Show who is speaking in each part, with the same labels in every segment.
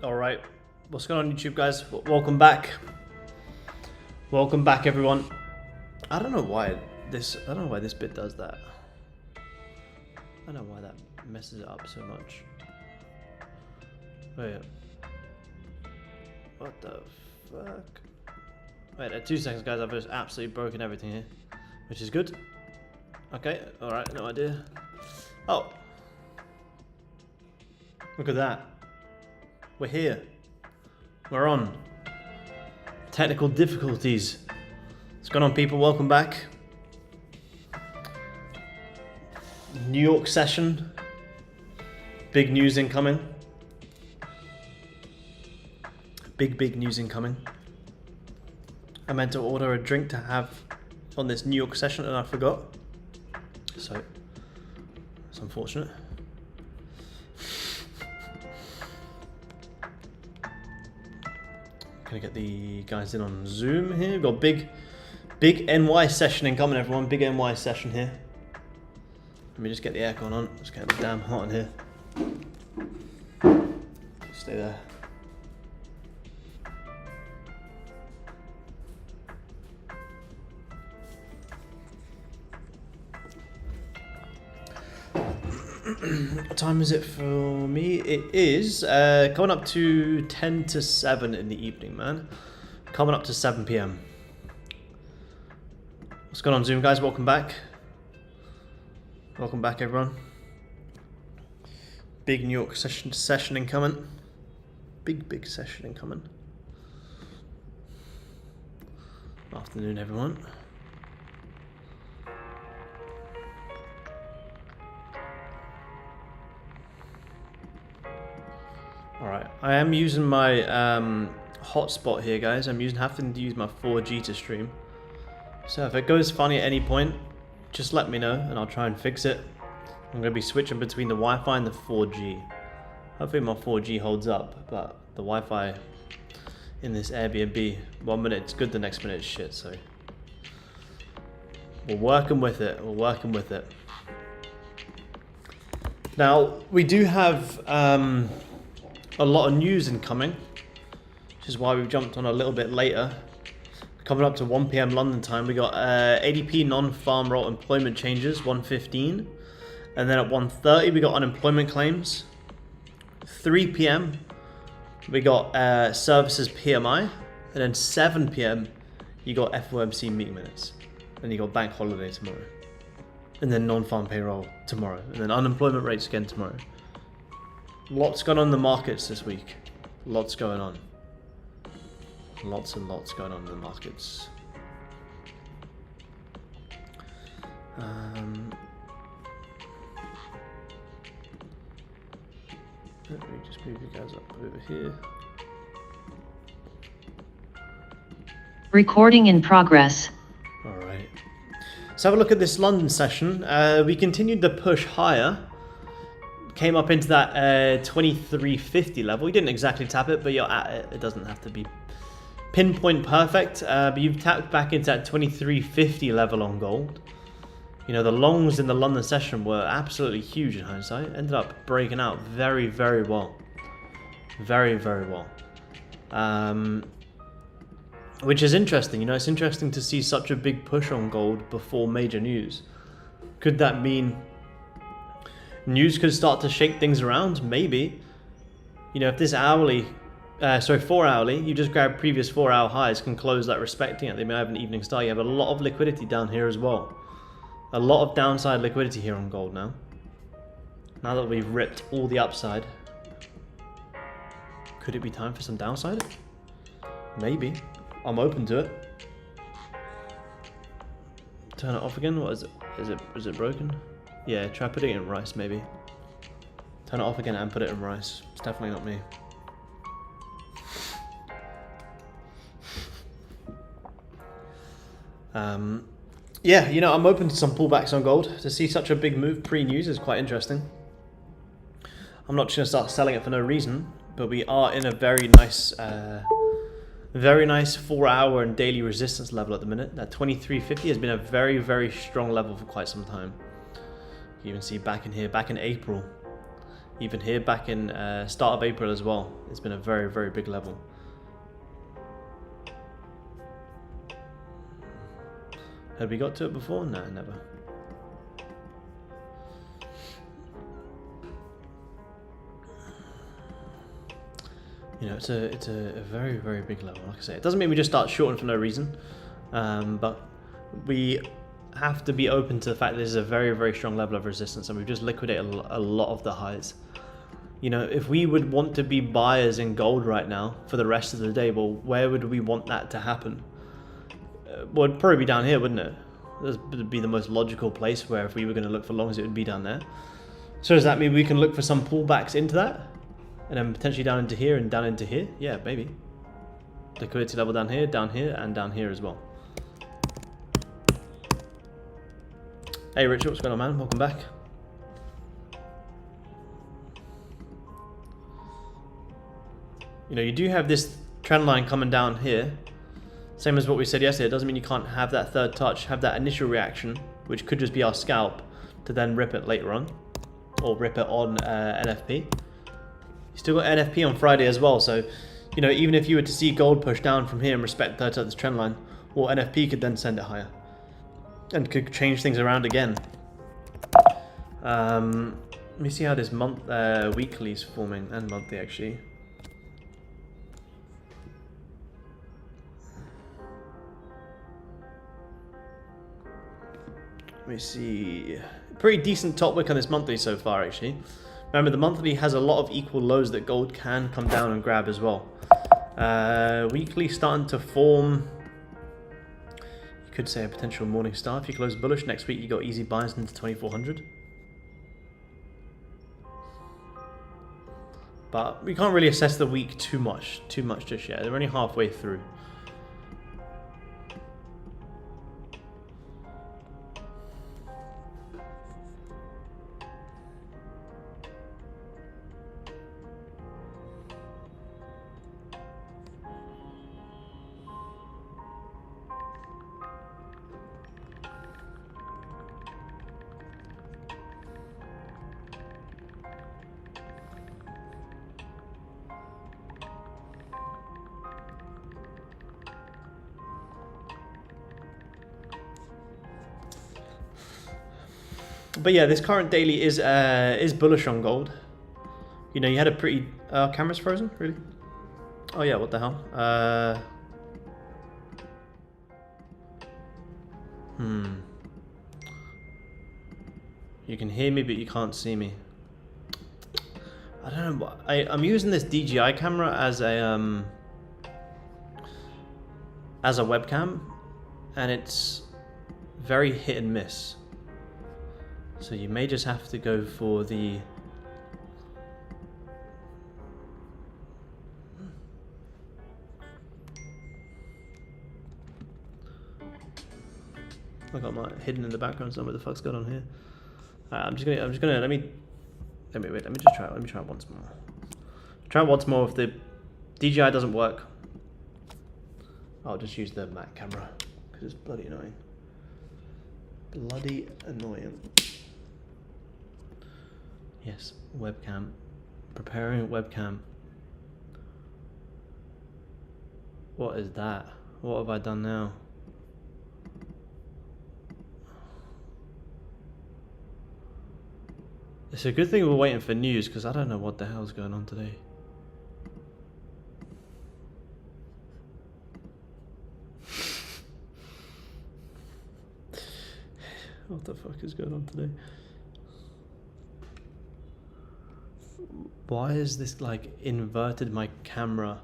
Speaker 1: Alright, what's going on YouTube guys? Welcome back. Welcome back everyone. I don't know why this bit does that. I don't know why that messes it up so much. Wait. What the fuck? Wait, 2 seconds guys, I've just absolutely broken everything here. Which is good. Okay, alright, no idea. Oh. Look at that. We're here. We're on. Technical difficulties. What's going on people? Welcome back. New York session. Big news incoming. Big news incoming. I meant to order a drink to have on this New York session and I forgot. So, it's unfortunate. Gonna get the guys in on Zoom here. We've got big NY session incoming, everyone. Big NY session here. Let me just get the aircon on. It's getting damn hot in here. Stay there. What time is it for me? It is coming up to 10 to 7 in the evening, man. Coming up to 7 PM. What's going on, Zoom guys? Welcome back. Welcome back, everyone. Big New York session incoming. Big session incoming. Afternoon, everyone. Alright, I am using my hotspot here, guys. I'm having to use my 4G to stream. So if it goes funny at any point, just let me know and I'll try and fix it. I'm going to be switching between the Wi-Fi and the 4G. Hopefully my 4G holds up, but the Wi-Fi in this Airbnb, 1 minute it's good, the next minute it's shit, so we're working with it. We're working with it. Now, we do have a lot of news incoming, which is why we've jumped on a little bit later. Coming up to 1 PM London time, we got ADP non-farm roll employment changes, 1:15, and then at 1:30 we got unemployment claims. 3 PM we got services PMI, and then 7 PM you got FOMC meeting minutes, and you got bank holiday tomorrow, and then non-farm payroll tomorrow, and then unemployment rates again tomorrow. Lots going on in the markets this week. Lots going on. Lots and lots going on in the markets. Let me just move you guys up over here.
Speaker 2: Recording in progress.
Speaker 1: Alright. Let's have a look at this London session. We continued the push higher. Came up into that 2350 level. We didn't exactly tap it, but you're at it. It doesn't have to be pinpoint perfect. But you've tapped back into that 2350 level on gold. You know, the longs in the London session were absolutely huge in hindsight. Ended up breaking out very well. Very well. Which is interesting. You know, it's interesting to see such a big push on gold before major news. Could that mean news could start to shake things around? Maybe. You know, if this 4 hourly, you just grab previous 4 hour highs, can close that respecting it. They may have an evening star. You have a lot of liquidity down here as well. A lot of downside liquidity here on gold now. Now that we've ripped all the upside. Could it be time for some downside? Maybe. I'm open to it. Turn it off again? What is it? Is it broken? Yeah, try putting it in rice maybe. Turn it off again and put it in rice. It's definitely not me. Yeah, you know, I'm open to some pullbacks on gold. To see such a big move pre-news is quite interesting. I'm not just going to start selling it for no reason, but we are in a very nice 4 hour and daily resistance level at the minute. That 2350 has been a very strong level for quite some time. You can even see back in here, back in April, Even here back in start of April as well. It's been a very, very big level. Had we got to it before? No, never. You know, it's a very, very big level. Like I say, it doesn't mean we just start shorting for no reason, but we have to be open to the fact that this is a very, very strong level of resistance, and we've just liquidated a lot of the highs. You know, if we would want to be buyers in gold right now for the rest of the day, well, where would we want that to happen? Well, it'd probably be down here, wouldn't it? This would be the most logical place where if we were going to look for longs, it would be down there. So does that mean we can look for some pullbacks into that? And then potentially down into here and down into here? Yeah, maybe. Liquidity level down here, and down here as well. Hey Richard, what's going on, man? Welcome back. You know, you do have this trend line coming down here. Same as what we said yesterday. It doesn't mean you can't have that third touch, have that initial reaction, which could just be our scalp, to then rip it later on. Or rip it on NFP. You still got NFP on Friday as well, so you know, even if you were to see gold push down from here and respect third touch this trend line, well, NFP could then send it higher and could change things around again. Let me see how this weekly is forming, and monthly actually. Let me see. Pretty decent top wick on this monthly so far, actually. Remember, the monthly has a lot of equal lows that gold can come down and grab as well. Weekly starting to form. You could say a potential morning star. If you close bullish next week, you got easy buys into 2400. But we can't really assess the week too much just yet. They're only halfway through. But yeah, this current daily is bullish on gold. You know, you had a pretty camera's frozen, really? Oh yeah, what the hell? You can hear me, but you can't see me. I don't know. I'm using this DJI camera as a webcam, and it's very hit and miss. So you may just have to go for the... I got my hidden in the background somewhere. What the fuck's going on here? I'm just gonna let me just try it. Let me try it once more. Try it once more. If the DJI doesn't work, I'll just use the Mac camera because it's bloody annoying. Bloody annoying. Yes, webcam. Preparing webcam. What is that? What have I done now? It's a good thing we're waiting for news because I don't know what the hell's going on today. What the fuck is going on today? Why is this like inverted my camera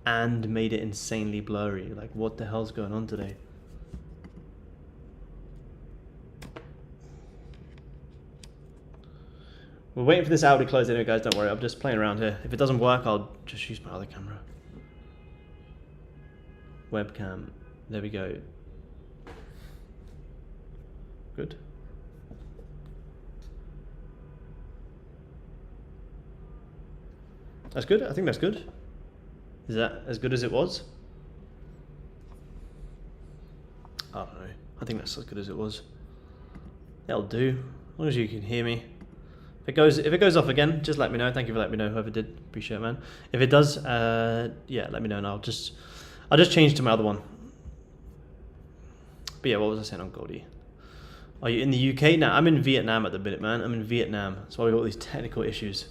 Speaker 1: and made it insanely blurry? Like, what the hell's going on today? We're waiting for this hour to close anyway, guys. Don't worry, I'm just playing around here. If it doesn't work, I'll just use my other camera. Webcam. There we go. Good. That's good. I think that's good. Is that as good as it was? I don't know. I think that's as good as it was. That'll do. As long as you can hear me. If it goes off again, just let me know. Thank you for letting me know, whoever did. Appreciate it, man. If it does, yeah, let me know, and I'll just change to my other one. But yeah, what was I saying on Goldie? Are you in the UK? Now, I'm in Vietnam at the minute, man. I'm in Vietnam. That's why we got all these technical issues.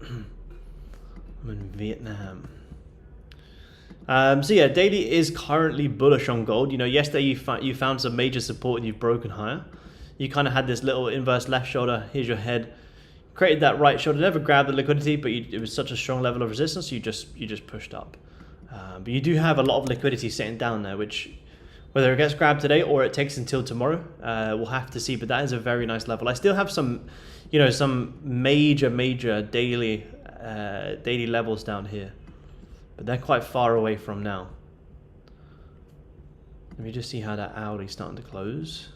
Speaker 1: I'm in Vietnam. So yeah, daily is currently bullish on gold. You know, yesterday you found some major support and you've broken higher. You kind of had this little inverse left shoulder. Here's your head. Created that right shoulder. Never grabbed the liquidity, but it was such a strong level of resistance. You just pushed up. But you do have a lot of liquidity sitting down there, which whether it gets grabbed today or it takes until tomorrow, we'll have to see. But that is a very nice level. I still have some, you know, some major daily levels down here, but they're quite far away from now. Let me just see how that hourly's starting to close.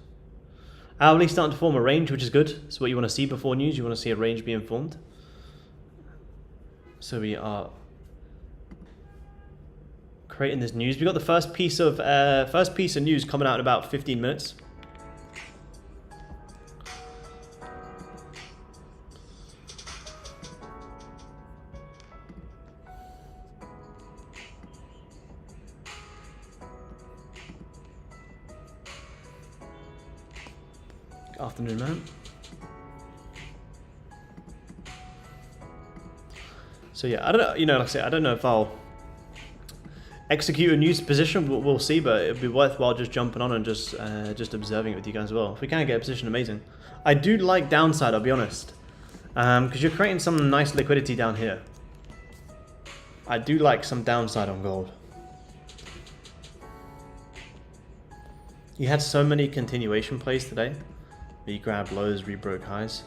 Speaker 1: Hourly's starting to form a range, which is good. It's what you want to see before news. You want to see a range being formed. So we are creating this news. We got the first piece of news coming out in about 15 minutes. Afternoon, man. So yeah, I don't know. You know, like I say, I don't know if I'll execute a news position. We'll see, but it'd be worthwhile just jumping on and just observing it with you guys as well. If we can get a position, amazing. I do like downside, I'll be honest, because you're creating some nice liquidity down here. I do like some downside on gold. You had so many continuation plays today. You grabbed lows, rebroke highs.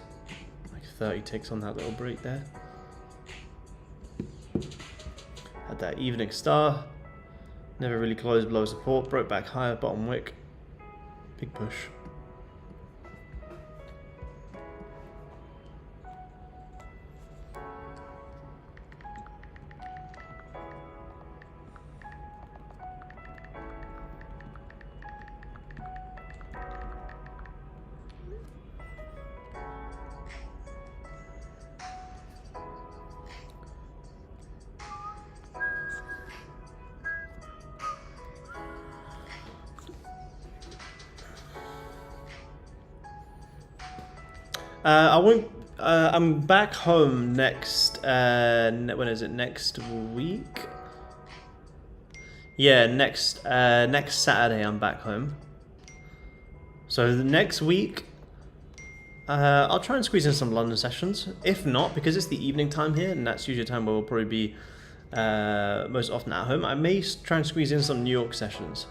Speaker 1: Like 30 ticks on that little break there. Had that evening star. Never really closed below support. Broke back higher, bottom wick. Big push. I won't. I'm back home next. When is it? Next week? Yeah, next Saturday I'm back home. So the next week, I'll try and squeeze in some London sessions. If not, because it's the evening time here, and that's usually a time where we'll probably be most often at home, I may try and squeeze in some New York sessions.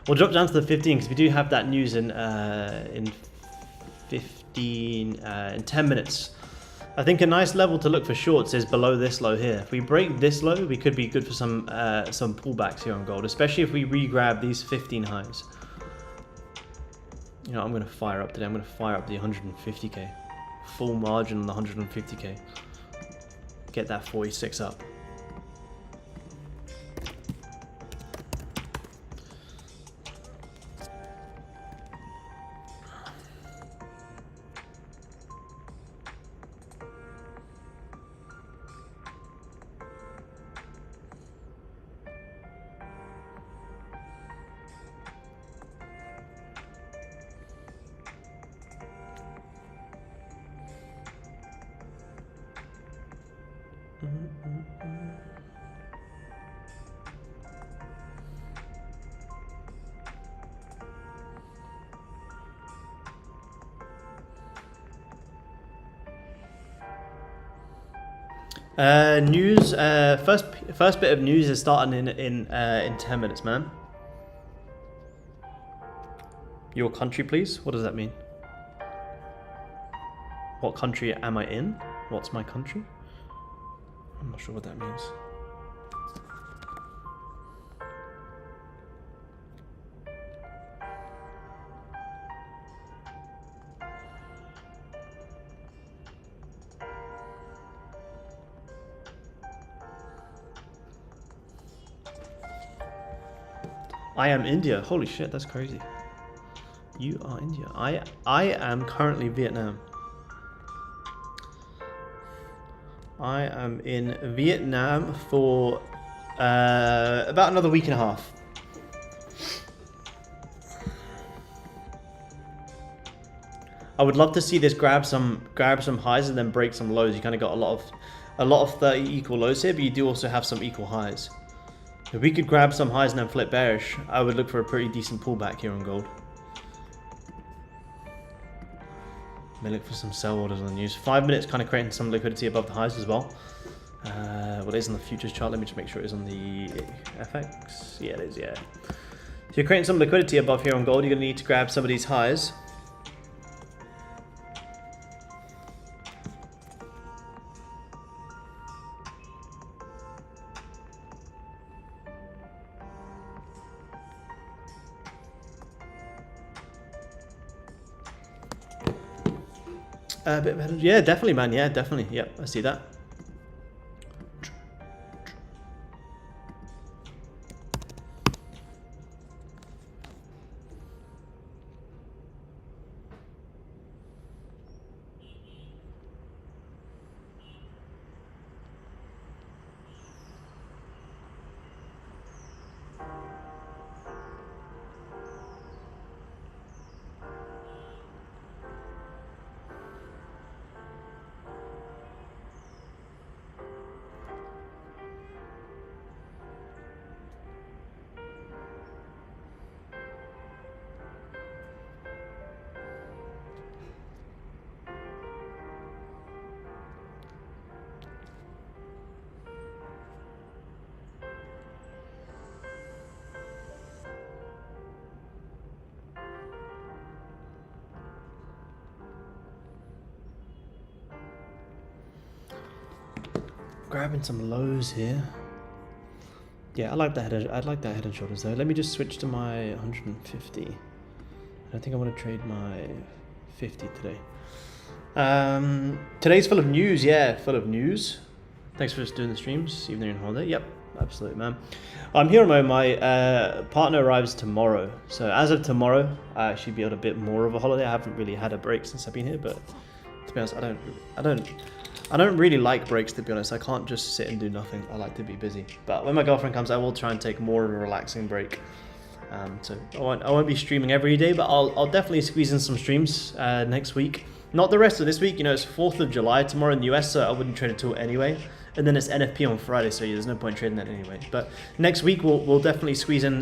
Speaker 1: We'll drop down to the 15 because we do have that news in 10 minutes. I think a nice level to look for shorts is below this low here. If we break this low, we could be good for some pullbacks here on gold, especially if we re-grab these 15 highs. You know, I'm going to fire up today. I'm going to fire up the 150k. Full margin on the 150k. Get that 46 up. News. First bit of news is starting in 10 minutes, man. Your country, please. What does that mean? What country am I in? What's my country? I'm not sure what that means. I am India. Holy shit, that's crazy. You are India. I am currently Vietnam. I am in Vietnam for about another week and a half. I would love to see this grab some highs and then break some lows. You kind of got a lot of 30 equal lows here, but you do also have some equal highs. If we could grab some highs and then flip bearish, I would look for a pretty decent pullback here on gold. May look for some sell orders on the news. 5 minutes kind of creating some liquidity above the highs as well. What is on the futures chart? Let me just make sure it is on the FX. Yeah, it is, yeah. If you're creating some liquidity above here on gold, you're going to need to grab some of these highs. Yeah, definitely, man. Yeah, definitely. Yep, I see that. Grabbing some lows here. Yeah, I like that head. I like that head and shoulders though. Let me just switch to my 150. I think I want to trade my 50 today. Today's full of news. Yeah, full of news. Thanks for just doing the streams, even though you're on holiday. Yep, absolutely, man. I'm here on my partner arrives tomorrow. So as of tomorrow, I should be on a bit more of a holiday. I haven't really had a break since I've been here, but to be honest, I don't really like breaks, to be honest. I can't just sit and do nothing. I like to be busy. But when my girlfriend comes, I will try and take more of a relaxing break. So I won't be streaming every day, but I'll definitely squeeze in some streams next week. Not the rest of this week. You know, it's 4th of July tomorrow in the US, so I wouldn't trade at all anyway. And then it's NFP on Friday, so there's no point trading that anyway. But next week we'll definitely squeeze in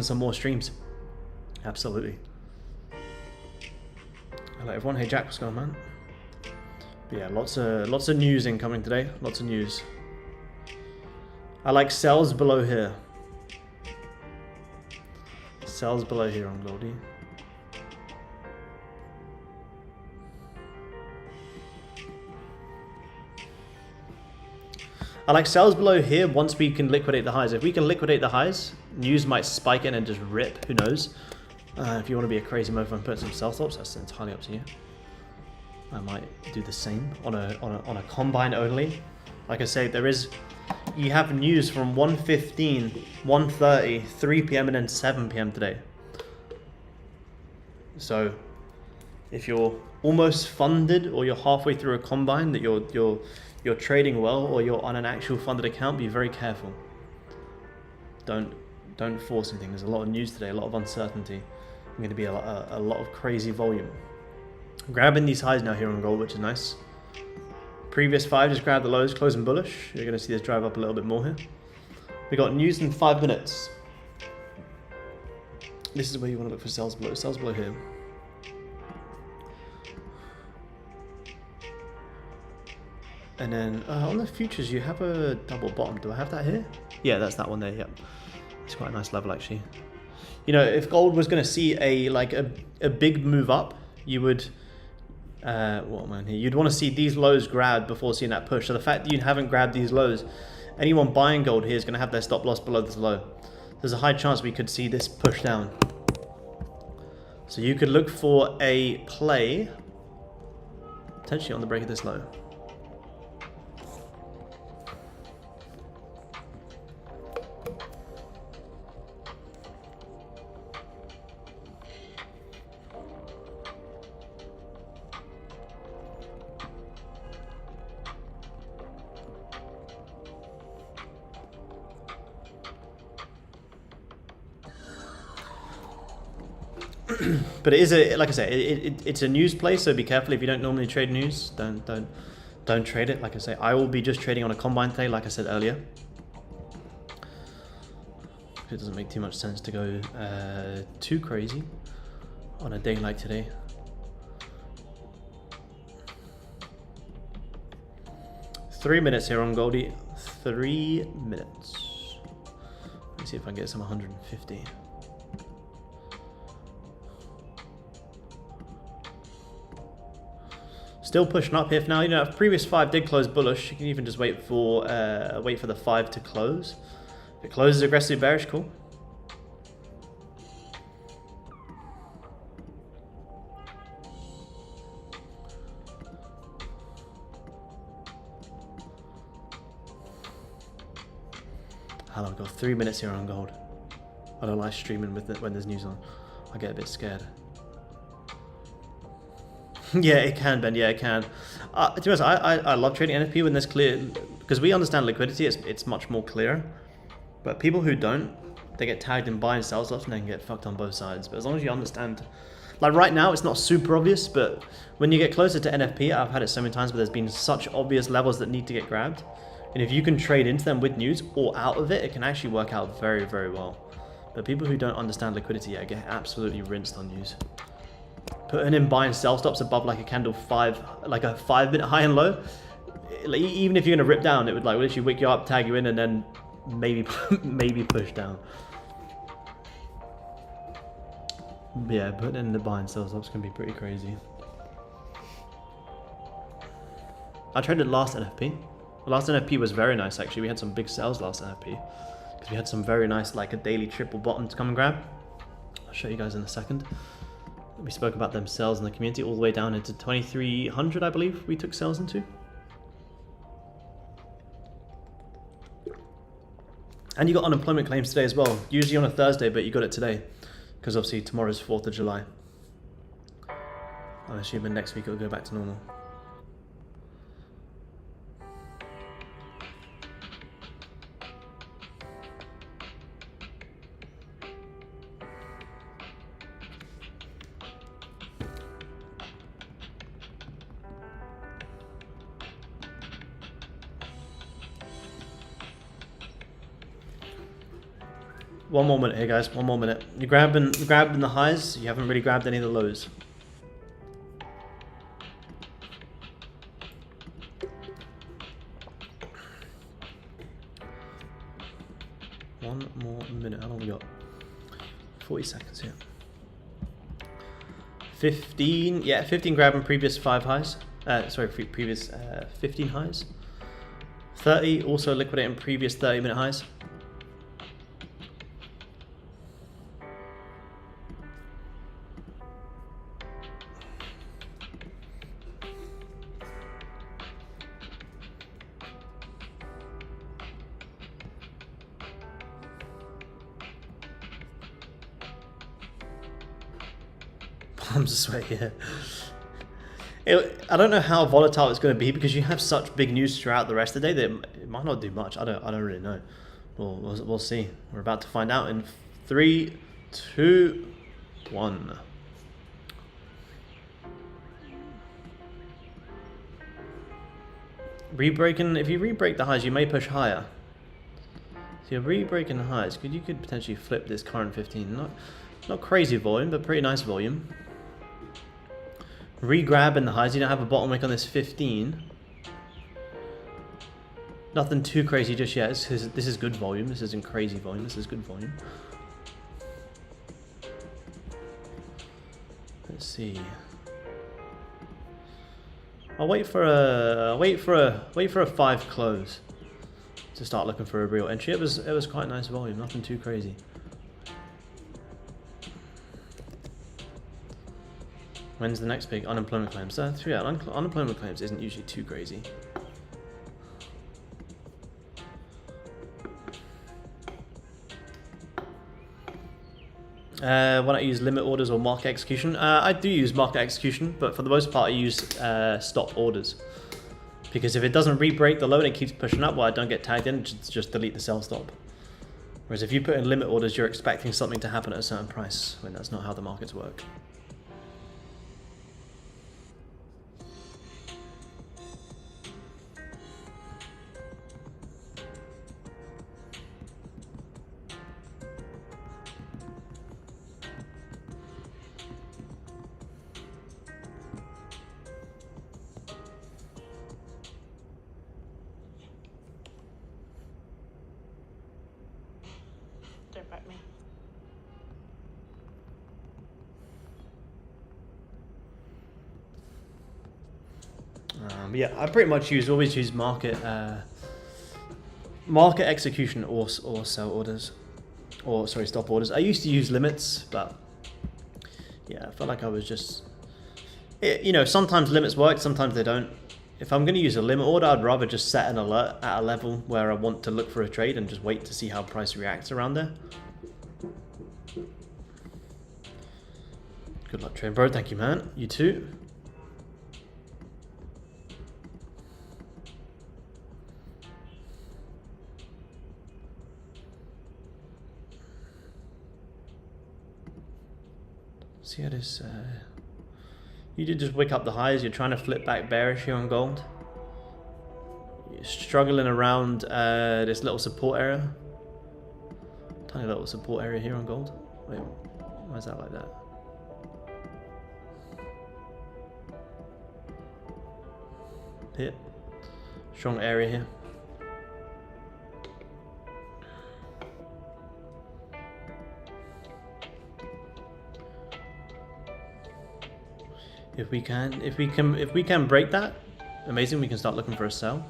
Speaker 1: some more streams. Absolutely. Hello everyone. Hey Jack, what's going on, man? But yeah, lots of news incoming today. Lots of news. I like sells below here. Sells below here on Goldie. I like sells below here once we can liquidate the highs. If we can liquidate the highs, news might spike in and just rip. Who knows? If you want to be a crazy motherfucker and put some sell stops, that's entirely up to you. I might do the same on a combine only. Like I say, you have news from 1:15, 1:30, 3 p.m. and then 7 p.m. today. So if you're almost funded or you're halfway through a combine that you're trading well, or you're on an actual funded account, be very careful. Don't force anything. There's a lot of news today, a lot of uncertainty. There's going to be a lot of crazy volume. I'm grabbing these highs now here on gold, which is nice. Previous 5 just grabbed the lows, closing bullish. You're going to see this drive up a little bit more here. We got news in 5 minutes. This is where you want to look for sells below. Sells below here. And then on the futures, you have a double bottom. Do I have that here? Yeah, that's that one there. Yep, it's quite a nice level actually. You know, if gold was going to see a big move up, you would. What am I here? You'd want to see these lows grabbed before seeing that push. So the fact that you haven't grabbed these lows, anyone buying gold here is going to have their stop loss below this low. There's a high chance we could see this push down. So you could look for a play potentially on the break of this low. But it is a, like I say, it's a news play, so be careful if you don't normally trade news. Don't trade it. Like I say, I will be just trading on a combine play, like I said earlier. It doesn't make too much sense to go too crazy on a day like today. Three minutes here on Goldie. 3 minutes. Let's see if I can get some 150. Still pushing up here for now. You know, if previous 5 did close bullish, you can even just wait for the 5 to close. If it closes aggressively bearish, cool. Hello, I've got 3 minutes here on gold. I don't like streaming with it when there's news on. I get a bit scared. Yeah, it can, Ben. Yeah, it can. To be honest, I love trading NFP when there's clear, because we understand liquidity. It's much more clear. But people who don't, they get tagged in buy and sell stuff and they can get fucked on both sides. But as long as you understand, like right now, it's not super obvious. But when you get closer to NFP, I've had it so many times, but there's been such obvious levels that need to get grabbed. And if you can trade into them with news or out of it, it can actually work out very, very well. But people who don't understand liquidity, yeah, get absolutely rinsed on news. Putting in buy and sell stops above like a candle 5, like a 5-minute high and low, like, even if you're gonna rip down, it would like literally wake you up, tag you in, and then maybe maybe push down. But yeah, putting in the buy and sell stops can be pretty crazy. I traded last NFP. The last NFP was very nice actually. We had some big sales last NFP because we had some very nice like a daily triple bottom to come and grab. I'll show you guys in a second. We spoke about them sales in the community all the way down into 2300, I believe we took sales into. And you got unemployment claims today as well. Usually on a Thursday, but you got it today because obviously tomorrow's 4th of July. I'm assuming next week it'll go back to normal. One more minute here, guys. One more minute. You're grabbing the highs. You haven't really grabbed any of the lows. One more minute. How long we got? 40 seconds here. 15. Yeah, 15 grabbing previous 5 highs. Sorry, previous 15 highs. 30 also liquidating previous 30-minute highs. Palms of sweat, yeah. I don't know how volatile it's going to be because you have such big news throughout the rest of the day that it might not do much. I don't really know. We'll see. We're about to find out in 3, 2, 1. Re-breaking, if you re-break the highs, you may push higher. So you're re-breaking the highs, you could potentially flip this current 15. Not crazy volume, but pretty nice volume. Re-grab in the highs, you don't have a bottom wick on this 15. Nothing too crazy just yet. This is good volume. This isn't crazy volume. This is good volume. Let's see. I'll wait for a 5 close to start looking for a real entry. It was quite nice volume. Nothing too crazy. When's the next big unemployment claims? Yeah, unemployment claims isn't usually too crazy. When I use limit orders or market execution, I do use market execution, but for the most part I use stop orders. Because if it doesn't re-break the low and it keeps pushing up, well, I don't get tagged in, just delete the sell stop. Whereas if you put in limit orders, you're expecting something to happen at a certain price, when that's not how the markets work. Yeah, I pretty much always use market execution or sell orders, or sorry, stop orders. I used to use limits, but yeah, I felt like I was just, you know, sometimes limits work, sometimes they don't. If I'm going to use a limit order, I'd rather just set an alert at a level where I want to look for a trade and just wait to see how price reacts around there. Good luck trading, bro. Thank you, man. You too. See how this, you did just wick up the highs. You're trying to flip back bearish here on gold. You're struggling around this little support area. Tiny little support area here on gold. Wait, why is that like that? Here, strong area here. If we can break that, amazing. We can start looking for a sell.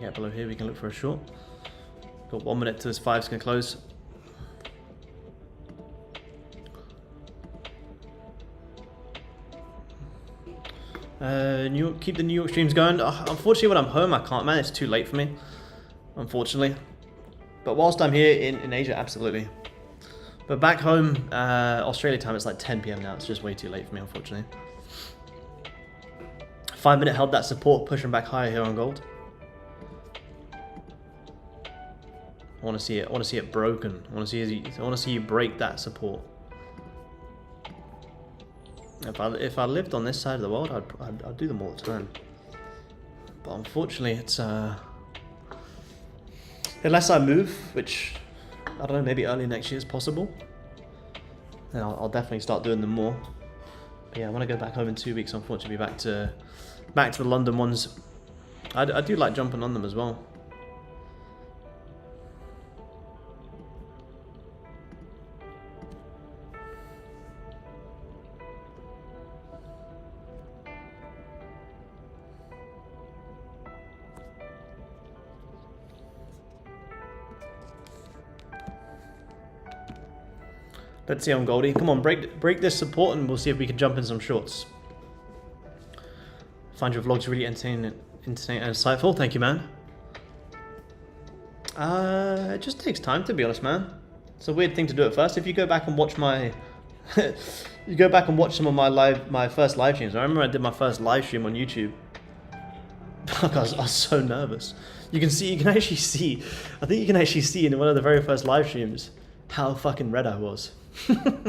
Speaker 1: Get below here, we can look for a short. Got 1 minute till this 5's gonna close. Keep the New York streams going. Unfortunately, when I'm home, I can't, man. It's too late for me, unfortunately. But whilst I'm here in Asia, absolutely. But back home, Australia time, it's like 10 PM now. It's just way too late for me, unfortunately. 5 minute held that support, pushing back higher here on gold. I want to see it. I want to see it broken. I want to see you break that support. If I lived on this side of the world, I'd do them all the time. But unfortunately, it's unless I move, which I don't know, maybe early next year is possible, then I'll definitely start doing them more. But yeah, I want to go back home in 2 weeks. Unfortunately, back to the London ones. I do like jumping on them as well. Let's see on Goldie. Come on, break this support and we'll see if we can jump in some shorts. Find your vlogs really entertaining and insightful. Thank you, man. It just takes time, to be honest, man. It's a weird thing to do at first. If you go back and watch my, you go back and watch some of my first live streams. I remember I did my first live stream on YouTube. I was so nervous. You can actually see. I think you can actually see in one of the very first live streams how fucking red I was. Let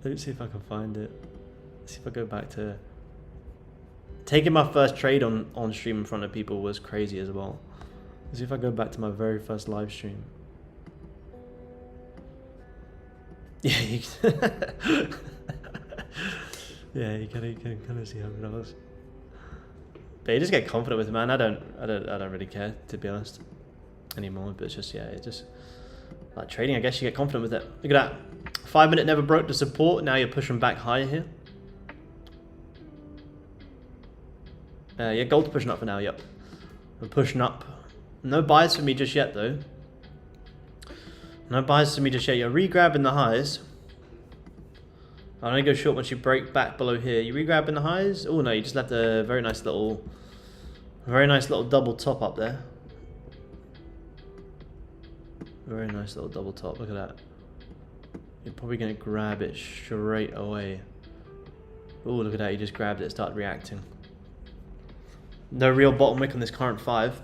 Speaker 1: me see if I can find it. Let's see if I go back to... Taking my first trade on stream in front of people was crazy as well. Let's see if I go back to my very first live stream. Yeah, you can, yeah, you can kind of see how it was. But you just get confident with it, man. I don't really care, to be honest, anymore. But it's just, yeah, it's just like trading. I guess you get confident with it. Look at that. 5 minute never broke the support. Now you're pushing back higher here. Yeah, gold's pushing up for now. Yep, we're pushing up. No buys for me just yet, though. No buys for me just yet. You're re-grabbing the highs. I'm gonna go short once you break back below here. You re-grabbing the highs? Oh no, you just left a very nice little double top up there. Very nice little double top. Look at that. You're probably gonna grab it straight away. Oh, look at that. You just grabbed it. Started reacting. No real bottom wick on this current 5.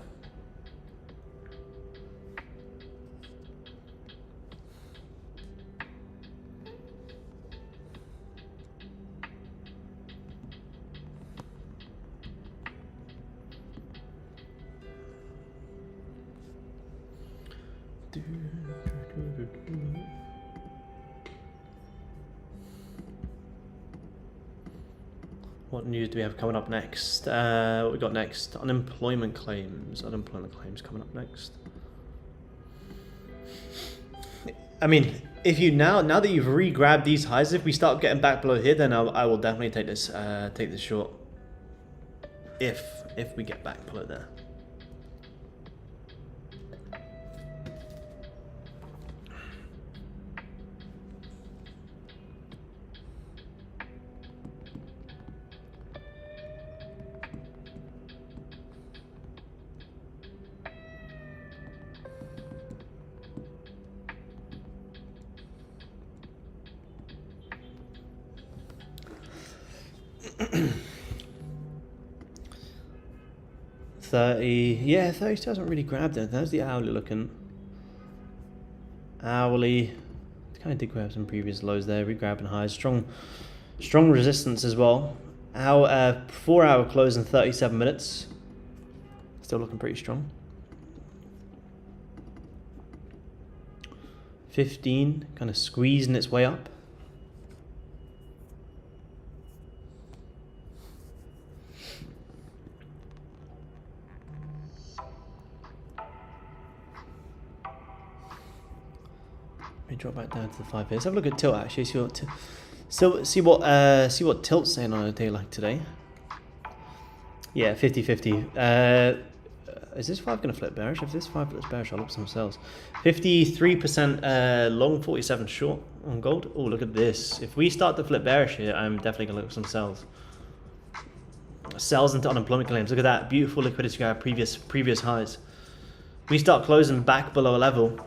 Speaker 1: What news do we have coming up next? What we got next? Unemployment claims. Unemployment claims coming up next. I mean, if you now that you've re-grabbed these highs, if we start getting back below here, then I will definitely take this short. If we get back below there. Yeah, 30 still hasn't really grabbed it. There's the hourly looking. Hourly, kind of did grab some previous lows there. Re-grabbing highs, strong resistance as well. Our 4-hour close in 37 minutes. Still looking pretty strong. 15, kind of squeezing its way up. Drop back down to the 5 here. Let's have a look at tilt actually. See what tilt's saying on a day like today. Yeah, 50-50. Is this 5 going to flip bearish? If this 5 flips bearish, I'll look some sells. 53% long, 47 short on gold. Oh, look at this. If we start to flip bearish here, I'm definitely going to look at some sells. Sells into unemployment claims. Look at that beautiful liquidity grab. Previous highs. We start closing back below a level.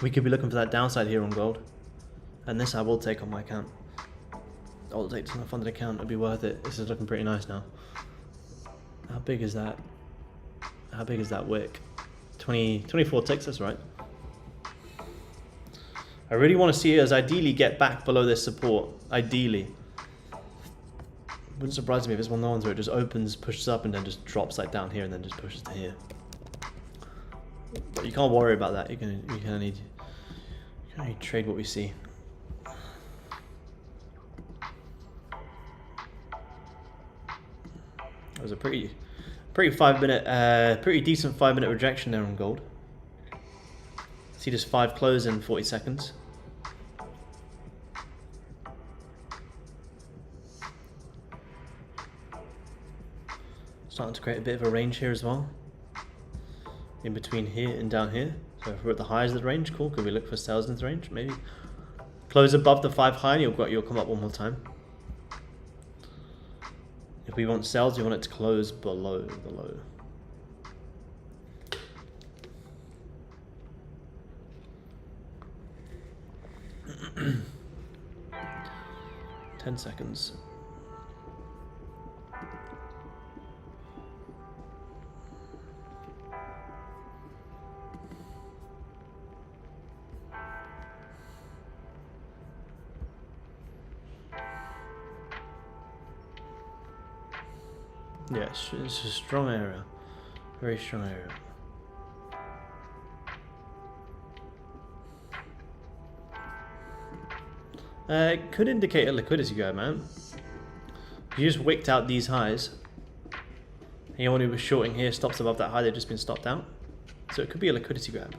Speaker 1: We could be looking for that downside here on gold. And this I will take on my account. I'll take this on a funded account. It'll be worth it. This is looking pretty nice now. How big is that? How big is that wick? 24 ticks, that's right. I really want to see us ideally get back below this support. Ideally. Wouldn't surprise me if it's one of the ones where it just opens, pushes up, and then just drops like down here and then just pushes to here. But you can't worry about that. You can only trade what we see. That was a pretty decent 5-minute rejection there on gold. See this 5 close in 40 seconds. Starting to create a bit of a range here as well. In between here and down here. So if we're at the highs of the range, cool. Could we look for sales in the range? Maybe. Close above the 5 high and you'll come up one more time. If we want sales, you want it to close below the low. Ten seconds. Yeah, it's a strong area. Very strong area. It could indicate a liquidity grab, man. You just wicked out these highs. Anyone who was shorting here stops above that high, they've just been stopped out. So it could be a liquidity grab.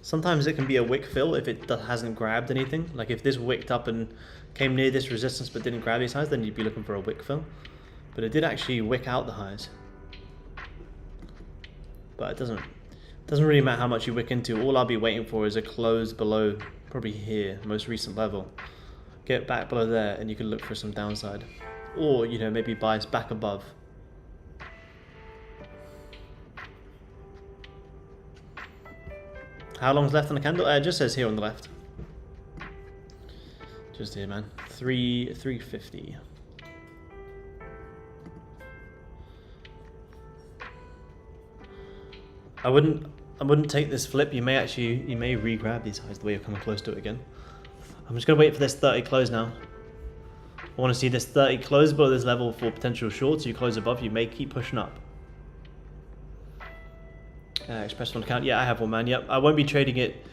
Speaker 1: Sometimes it can be a wick fill if it hasn't grabbed anything. Like if this wicked up and came near this resistance but didn't grab these highs, then you'd be looking for a wick fill. But it did actually wick out the highs. But it doesn't really matter how much you wick into. All I'll be waiting for is a close below, probably here, most recent level. Get back below there and you can look for some downside. Or, you know, maybe buys back above. How long's left on the candle? It just says here on the left. Just here, man. 350. I wouldn't take this flip. You may re-grab these highs the way you're coming close to it again. I'm just gonna wait for this 30 close now. I want to see this 30 close below this level for potential shorts. You close above, you may keep pushing up. Express on account. Yeah, I have one, man. Yep, I won't be trading it.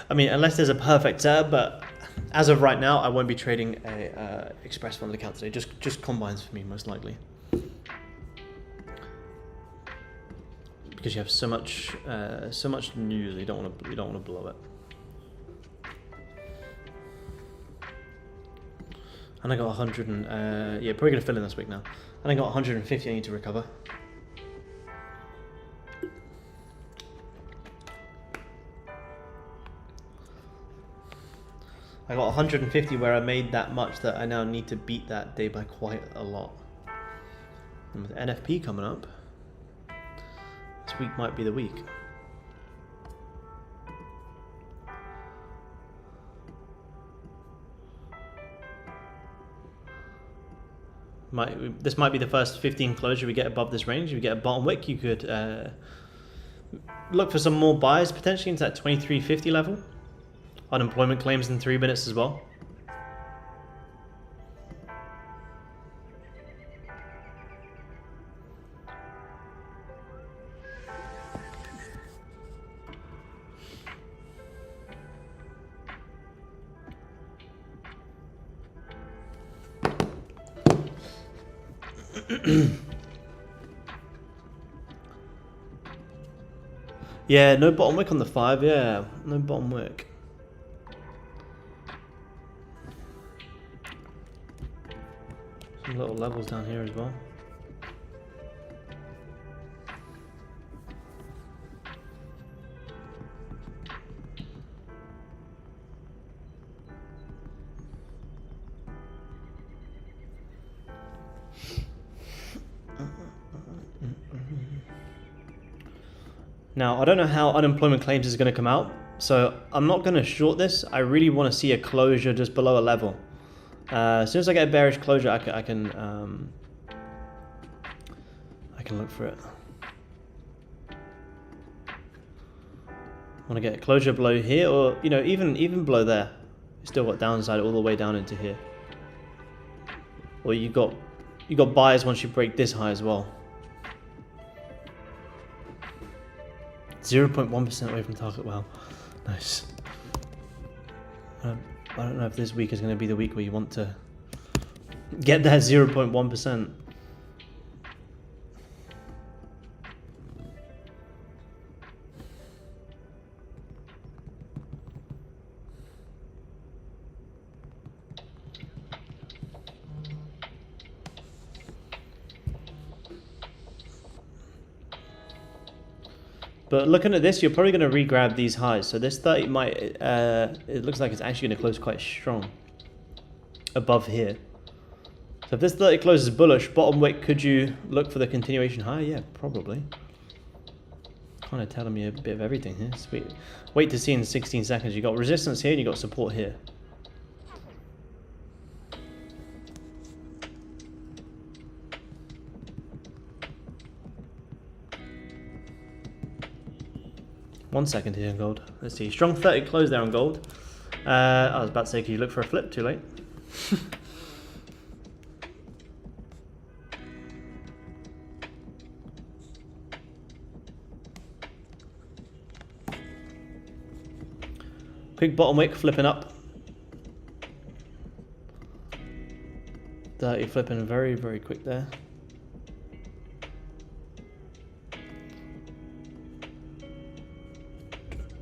Speaker 1: I mean, unless there's a perfect setup, but as of right now, I won't be trading a express fund account today. Just combines for me, most likely. Because you have so much news, you don't want to blow it. And I got 100 and yeah, probably gonna fill in this week now. And I got 150 I need to recover. I got 150 where I made that much that I now need to beat that day by quite a lot. And with NFP coming up, this week might be the week. This might be the first 15 closure we get above this range. If we get a bottom wick, you could look for some more buys potentially into that 2350 level. Unemployment claims in 3 minutes as well. Yeah, no bottom wick on the 5, yeah. No bottom wick. Some little levels down here as well. Now, I don't know how unemployment claims is going to come out, so I'm not going to short this. I really want to see a closure just below a level. As soon as I get a bearish closure, I can look for it. Want to get a closure below here, or you know, even below there. You still got downside all the way down into here. Or you got buyers once you break this high as well. 0.1% away from target. Wow, nice. I don't know if this week is going to be the week where you want to get that 0.1%. But looking at this, you're probably going to re-grab these highs. So this 30 might, it looks like it's actually going to close quite strong above here. So if this 30 closes bullish, bottom wick, could you look for the continuation high? Yeah, probably. Kind of telling me a bit of everything here. Sweet. Wait to see in 16 seconds. You got resistance here and you got support here. One second here on gold. Let's see. Strong 30 close there on gold. I was about to say, can you look for a flip? Too late. Quick bottom wick, flipping up. 30 flipping very, very quick there.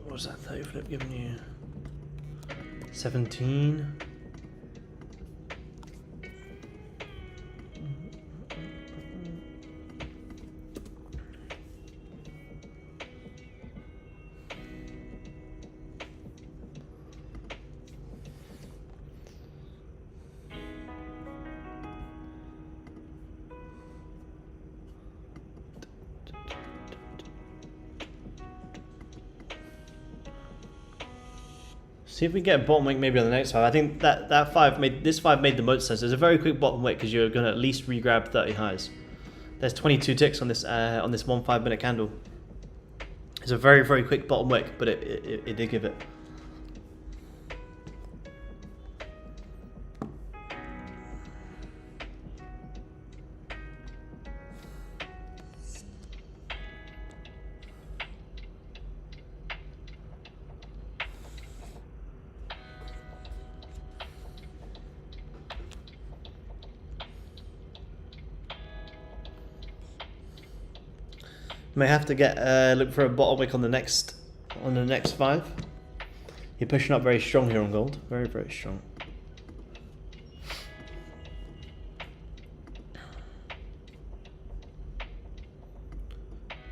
Speaker 1: What was that 30 flip giving you? 17. See if we get a bottom wick maybe on the next 5. I think this 5 made the most sense. There's a very quick bottom wick because you're going to at least re-grab 30 highs. There's 22 ticks on this 1 5-minute candle. It's a very, very quick bottom wick, but it did give it. May have to get look for a bottom wick on the next 5. You're pushing up very strong here on gold, very, very strong.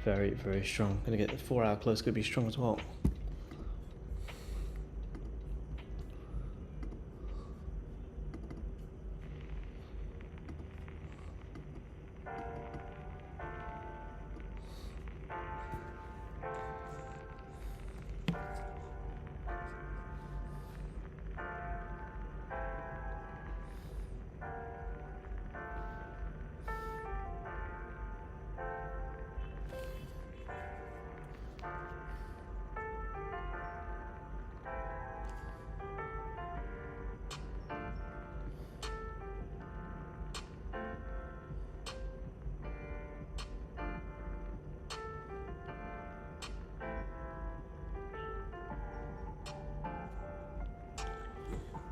Speaker 1: Very, very strong. Gonna get the 4-hour close. Could be strong as well.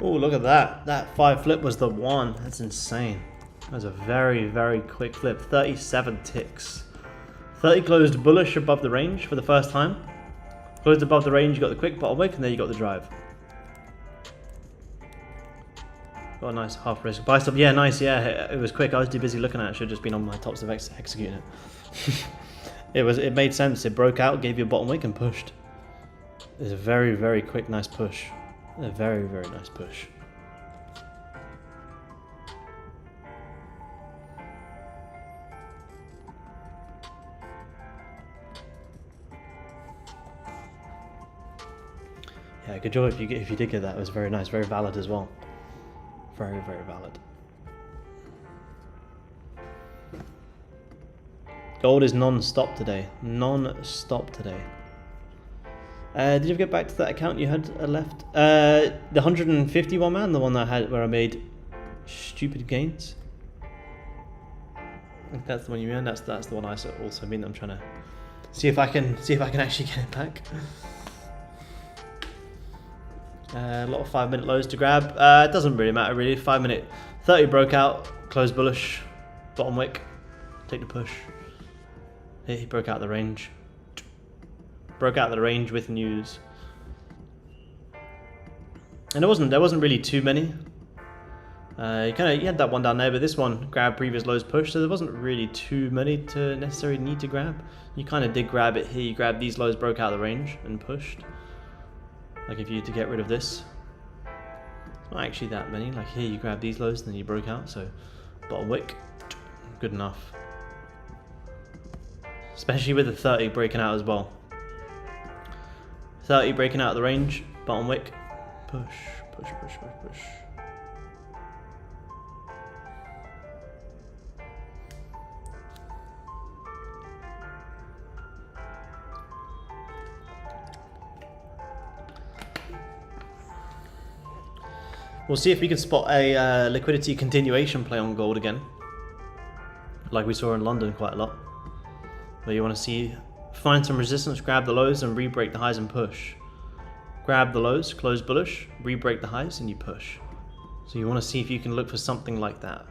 Speaker 1: Oh, look at that. That 5 flip was the one. That's insane. That was a very, very quick flip. 37 ticks. 30 closed bullish above the range for the first time. Closed above the range, you got the quick bottom wick, and then you got the drive. Got a nice half risk buy stop. Yeah, nice. Yeah, it was quick. I was too busy looking at it. Should have just been on my tops of executing it. It made sense. It broke out, gave you a bottom wick, and pushed. It was a very, very quick, nice push. A very, very nice push. Yeah, good job if you did get that. It was very nice, very valid as well. Very, very valid. Gold is non-stop today. Non-stop today. Did you ever get back to that account you had left? The 151 man, the one that I had where I made stupid gains. I think that's the one you mean. That's the one I also mean. I'm trying to see if I can actually get it back. A lot of 5-minute lows to grab. It doesn't really matter really. 5-minute, 30 broke out, closed bullish, bottom wick, take the push. He broke out the range. Broke out the range with news, and there wasn't really too many. You had that one down there, but this one grabbed previous lows push, so there wasn't really too many to necessarily need to grab. You kind of did grab it here. You grabbed these lows, broke out the range, and pushed. Like if you had to get rid of this, it's not actually that many. Like here, you grab these lows, and then you broke out. So bottom wick, good enough. Especially with the 30 breaking out as well. 30 breaking out of the range, bottom wick, push, push, push, push, push. We'll see if we can spot a liquidity continuation play on gold again, like we saw in London quite a lot. Where you want to see, find some resistance, grab the lows, and re-break the highs and push. grab the lows, close bullish, re-break the highs, and you push. So you want to see if you can look for something like that.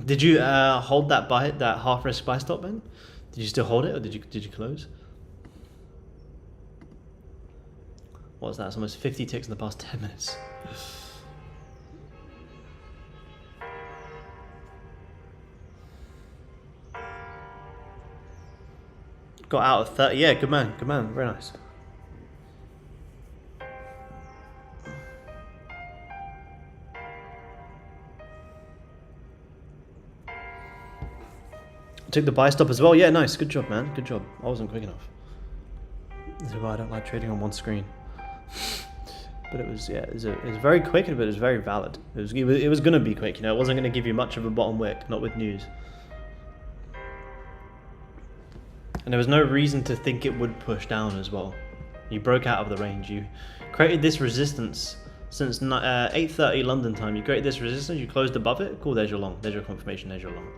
Speaker 1: Did you hold that buy, that half risk buy stop, Ben? Did you still hold it, or did you close? What's that? It's almost 50 ticks in the past 10 minutes. Got out of 30. Yeah, good man, very nice. Took the buy stop as well. Yeah, nice. Good job, man. Good job. I wasn't quick enough. This is why I don't like trading on one screen. But it was, yeah, it was very quick, but it was very valid. It was gonna be quick, you know. It wasn't gonna give you much of a bottom wick, not with news. And there was no reason to think it would push down as well. You broke out of the range. You created this resistance since 8:30 London time. You created this resistance. You closed above it. Cool. There's your long. There's your confirmation. There's your long.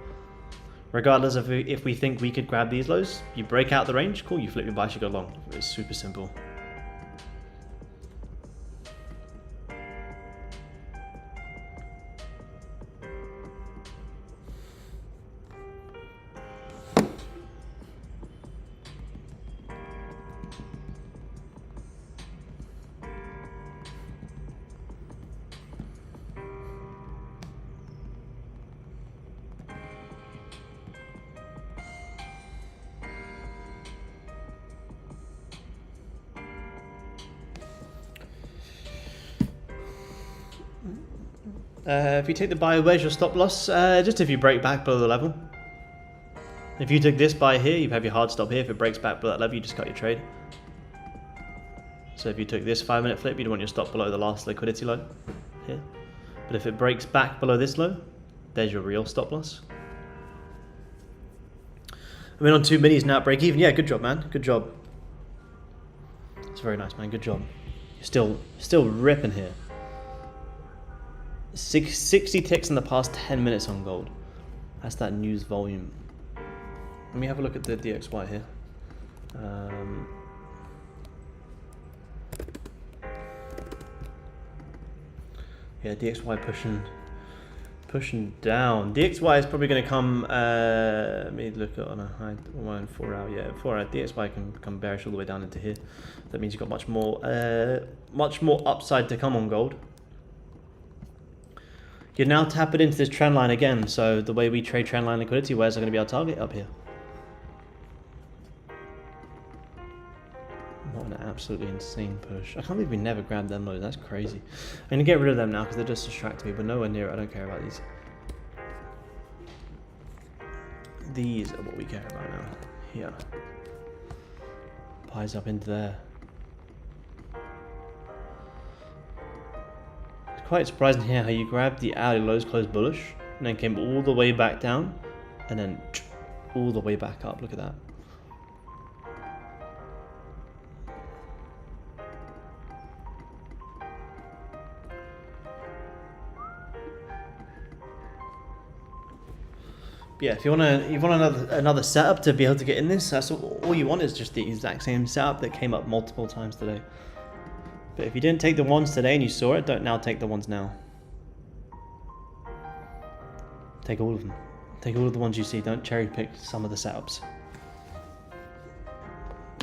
Speaker 1: Regardless of if we think we could grab these lows, you break out the range. Cool. You flip your buy. You go long. It's super simple. If you take the buy, where's your stop loss? Just if you break back below the level. If you took this buy here, you have your hard stop here. If it breaks back below that level, you just cut your trade. So if you took this 5-minute flip, you'd want your stop below the last liquidity low here. But if it breaks back below this low, there's your real stop loss. I mean, on 2 minis now, break even. Yeah, good job, man. Good job. It's very nice, man. Good job. You're still ripping here. 60 ticks in the past 10 minutes on gold. That's that news volume. Let me have a look at the DXY here. Yeah, DXY pushing down. DXY is probably going to come. Let me look at on a high 1 4 hour. Yeah, 4 hour. DXY can come bearish all the way down into here. That means you've got much more upside to come on gold. You're now tapping into this trend line again, so the way we trade trend line liquidity, where's going to be our target? Up here. What an absolutely insane push. I can't believe we never grabbed them lows, that's crazy. I'm going to get rid of them now because they're just distracting me, but nowhere near it. I don't care about these. These are what we care about now. Here. Buys up into there. Quite surprising here how you grabbed the hourly lows, closed bullish, and then came all the way back down, and then all the way back up. Look at that. Yeah, if you want another setup to be able to get in this, that's all you want is just the exact same setup that came up multiple times today. But if you didn't take the ones today and you saw it, don't now take the ones now. Take all of them. Take all of the ones you see. Don't cherry pick some of the setups.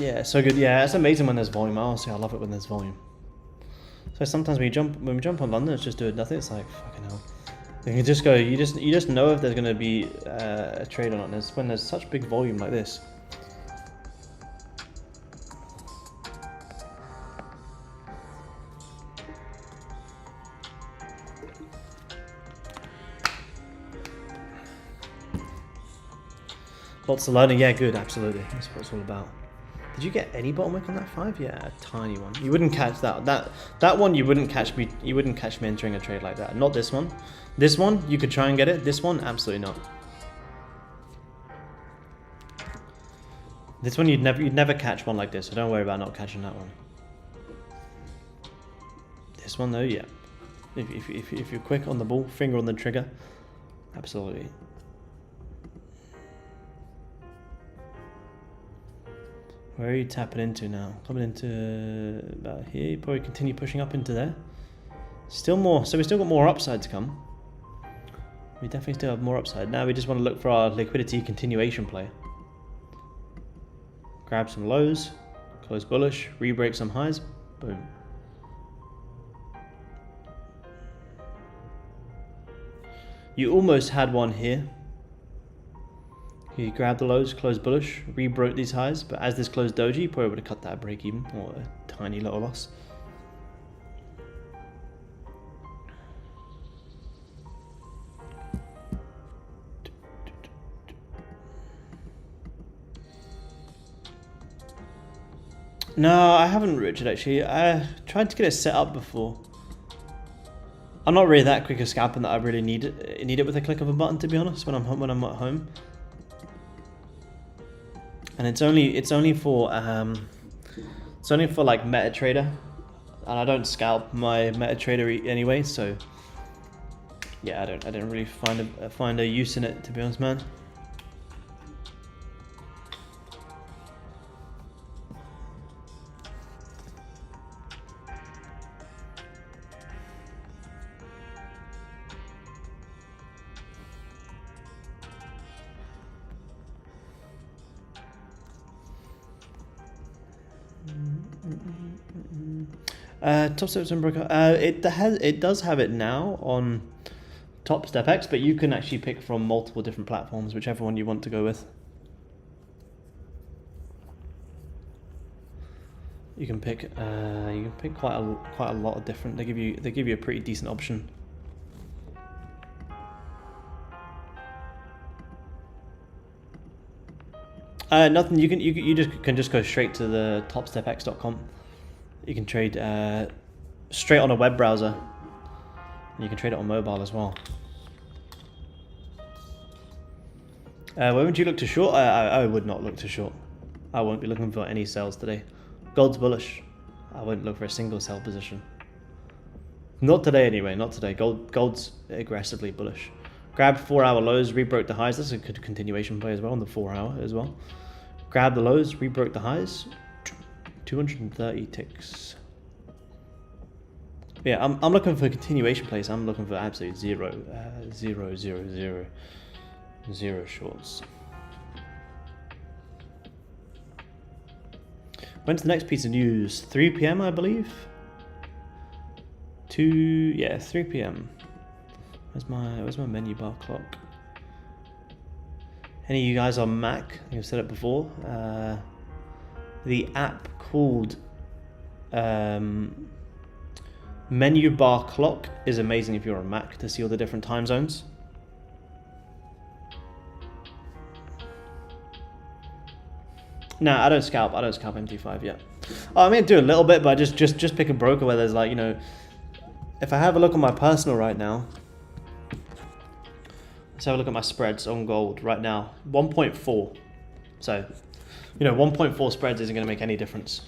Speaker 1: Yeah, so good. Yeah, it's amazing when there's volume. Honestly, I love it when there's volume. So sometimes when we jump on London, it's just doing nothing. It's like fucking hell. You can just go. You just know if there's going to be a trade or not. And it's when there's such big volume like this. Lots of learning, yeah, good, absolutely. That's what it's all about. Did you get any bottom wick on that 5? Yeah, a tiny one. You wouldn't catch that. That one you wouldn't catch me. You wouldn't catch me entering a trade like that. Not this one. This one you could try and get it. This one, absolutely not. This one you'd never catch one like this. So don't worry about not catching that one. This one though, yeah. If you're quick on the ball, finger on the trigger, absolutely. Where are you tapping into now? Coming into about here. You probably continue pushing up into there. Still more. So we still got more upside to come. We definitely still have more upside. Now we just want to look for our liquidity continuation play. Grab some lows, close bullish, re-break some highs, boom. You almost had one here. You grab the lows, close bullish, re-broke these highs, but as this closed doji, you probably would have cut that break even, or a tiny little loss. No, I haven't, Richard, actually. I tried to get it set up before. I'm not really that quick a scalping that I really need it with a click of a button, to be honest, when I'm at home. And it's only for like MetaTrader, and I don't scalp my MetaTrader anyway, so yeah, I don't really find a use in it, to be honest, man. Top steps and breakout. It does have it now on Top Step X, but you can actually pick from multiple different platforms, whichever one you want to go with. You can pick quite a lot of different. They give you a pretty decent option. Nothing. You can just go straight to the topstepx.com. You can trade straight on a web browser. And you can trade it on mobile as well. Where would you look to short? I would not look to short. I won't be looking for any sales today. Gold's bullish. I won't look for a single sell position. Not today anyway, not today. Gold's aggressively bullish. Grab 4-hour lows, rebroke the highs. That's a good continuation play as well on the 4-hour as well. Grab the lows, rebroke the highs. 230 ticks. Yeah, I'm looking for continuation plays. I'm looking for absolute zero shorts. When's the next piece of news? 3 p.m. I believe. 3 p.m. Where's my menu bar clock? Any of you guys on Mac? I think I've said it before. The app called Menu Bar Clock is amazing if you're on Mac to see all the different time zones. No, I don't scalp MT5 yet. Oh, I'm gonna do a little bit, but just pick a broker where there's like, you know, if I have a look on my personal right now. Let's have a look at my spreads on gold right now. 1.4. So, you know, 1.4 spreads isn't going to make any difference.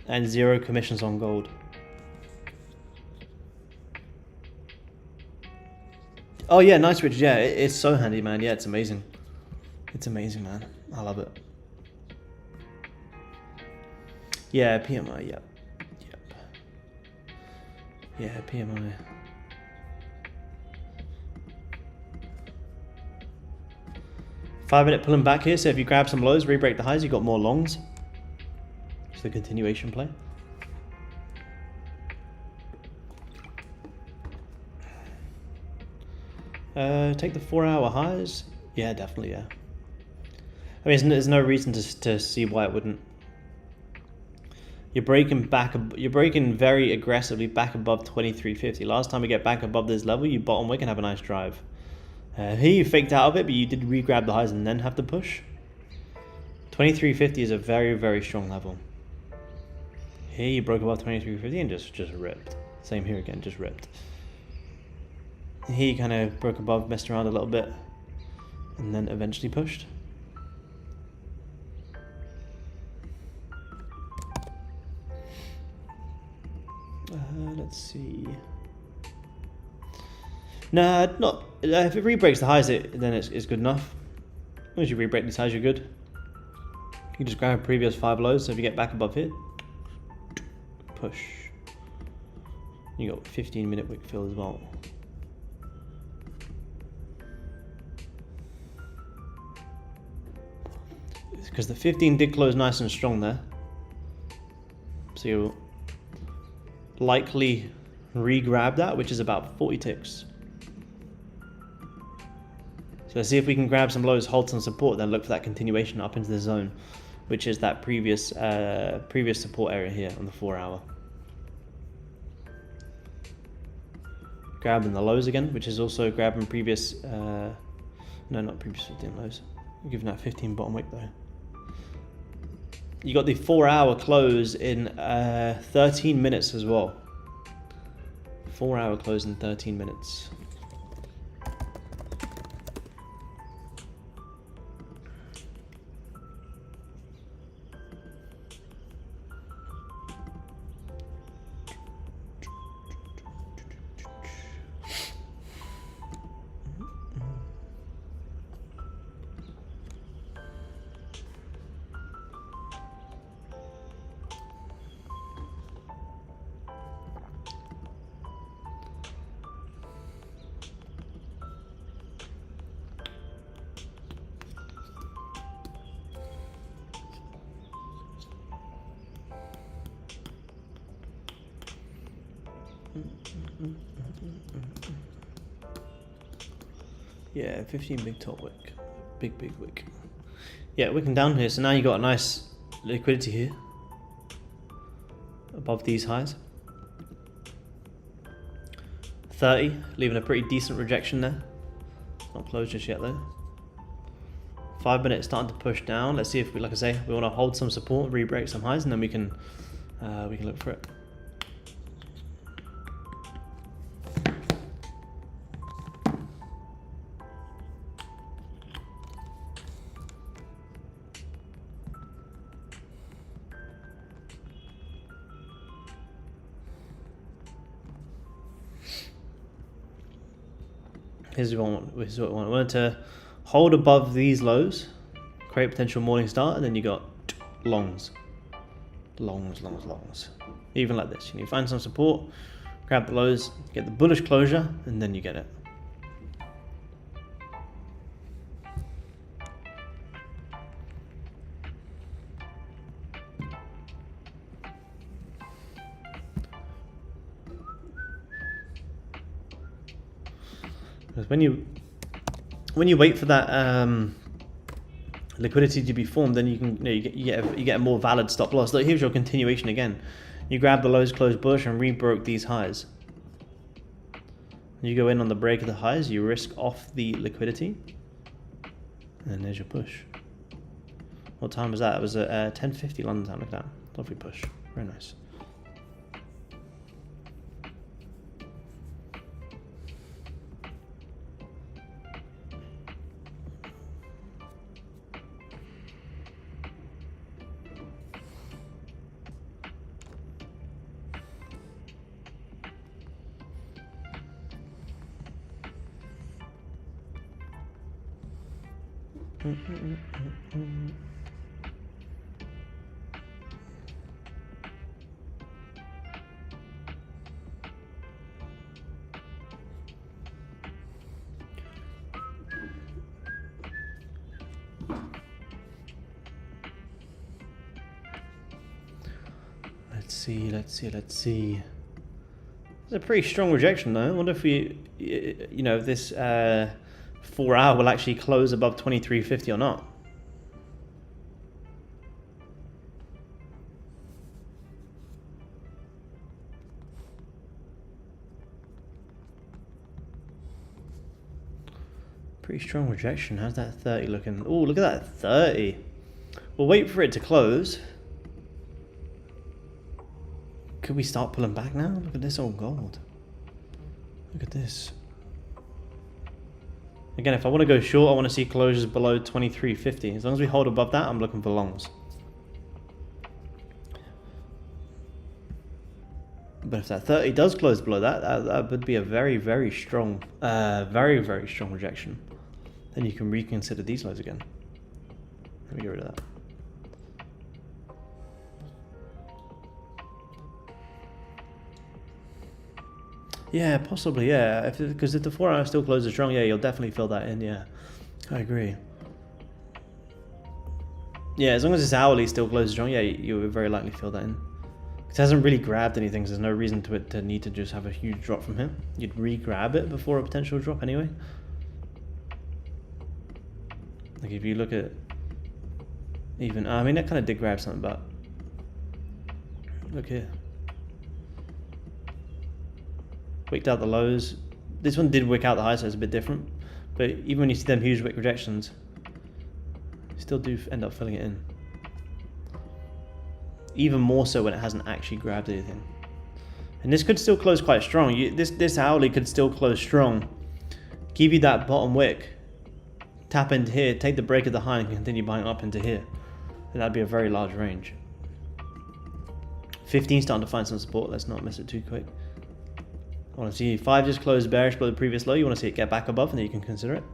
Speaker 1: And 0 commissions on gold. Oh yeah, nice, Richard. Yeah, it's so handy, man. Yeah, it's amazing. It's amazing, man. I love it. Yeah, PMI. Yep. Yeah, PMI. Five-minute pulling back here, so if you grab some lows, re-break the highs, you got more longs. Just a continuation play. Take the 4-hour highs. Yeah, definitely, yeah. I mean, there's no reason to see why it wouldn't. You're breaking very aggressively back above 2350. Last time we get back above this level, you bottom wick and have a nice drive. Here you faked out of it, but you did re-grab the highs and then have to push. 2350 is a very, very strong level. Here you broke above 2350 and just ripped. Same here again, just ripped. Here you kind of broke above, messed around a little bit, and then eventually pushed. Let's see. Nah, not. If it re-breaks the highs, then it's good enough. As long as you re-break these highs, you're good. You just grab previous 5 lows, so if you get back above here, push. You got 15-minute wick fill as well. Because the 15 did close nice and strong there. So you'll likely re-grab that, which is about 40 ticks. So let's see if we can grab some lows, hold some support, then look for that continuation up into the zone, which is that previous support area here on the 4-hour. Grabbing the lows again, which is also grabbing previous, no, not previous 15 lows. I'm giving that 15 bottom wick though. You got the 4-hour close in 13 minutes as well. 4-hour close in 13 minutes. Yeah, 15 big top wick. Big wick. Yeah, wicking down here, so now you got a nice liquidity here. Above these highs. 30, leaving a pretty decent rejection there. Not closed just yet though. 5 minutes starting to push down. Let's see if we, like I say, we want to hold some support, re-break some highs, and then we can look for it. Here's what I want. I wanted to hold above these lows, create potential morning start, and then you got longs. Even like this. You find some support, grab the lows, get the bullish closure, and then you get it. Because when you wait for that liquidity to be formed, then you get a more valid stop loss. So here's your continuation again. You grab the lows, close bullish, and re-broke these highs. You go in on the break of the highs. You risk off the liquidity, and there's your push. What time was that? It was at 10:50 London time. Look at that, lovely push, very nice. Let's see. It's a pretty strong rejection though. I wonder if if this 4-hour will actually close above 23.50 or not. Pretty strong rejection. How's that 30 looking? Oh, look at that 30. We'll wait for it to close. Could we start pulling back now? Look at this old gold. Look at this. Again, if I want to go short, I want to see closures below 23.50. As long as we hold above that, I'm looking for longs. But if that 30 does close below that, that would be a very strong, very strong rejection. Then you can reconsider these lows again. Let me get rid of that. Yeah, possibly, yeah. Because if the 4 hour still closes strong, yeah, you'll definitely fill that in, yeah. I agree. Yeah, as long as this hourly still closes strong, yeah, you would very likely fill that in. It hasn't really grabbed anything, so there's no reason to it to need to just have a huge drop from here. You'd re-grab it before a potential drop anyway. Like if you look at even, I mean, that kind of did grab something, but look here. Wicked out the lows. This one did wick out the highs, so it's a bit different. But even when you see them huge wick rejections, you still do end up filling it in. Even more so when it hasn't actually grabbed anything. And this could still close quite strong. This hourly could still close strong. Give you that bottom wick. Tap into here, take the break of the high and continue buying up into here. And that'd be a very large range. 15 starting to find some support. Let's not miss it too quick. I want to see 5 just closed bearish below the previous low. You want to see it get back above and then you can consider it.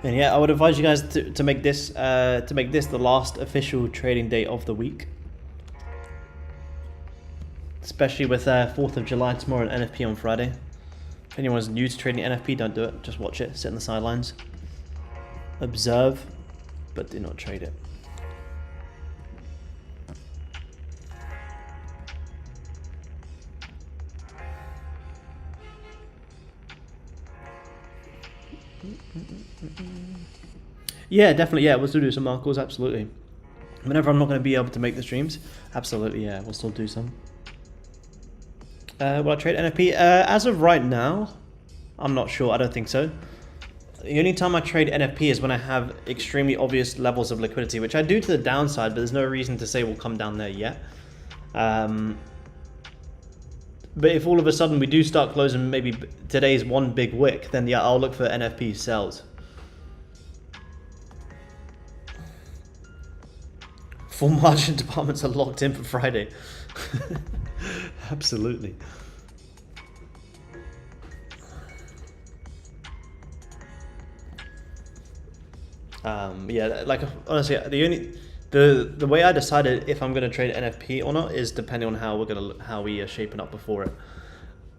Speaker 1: And yeah, I would advise you guys to make this the last official trading day of the week, especially with 4th of July tomorrow and NFP on Friday. If anyone's new to trading NFP, don't do it. Just watch it, sit on the sidelines, observe, but do not trade it. Yeah, definitely. Yeah, we'll still do some markers. Absolutely. Whenever I'm not going to be able to make the streams, absolutely. Yeah, we'll still do some. Will I trade NFP? As of right now, I'm not sure. I don't think so. The only time I trade NFP is when I have extremely obvious levels of liquidity, which I do to the downside, but there's no reason to say we'll come down there yet. But if all of a sudden we do start closing maybe today's one big wick, then yeah, I'll look for NFP sells. Full margin departments are locked in for Friday. Absolutely. Yeah, like honestly, the way I decided if I'm gonna trade NFP or not is depending on how we are shaping up before it.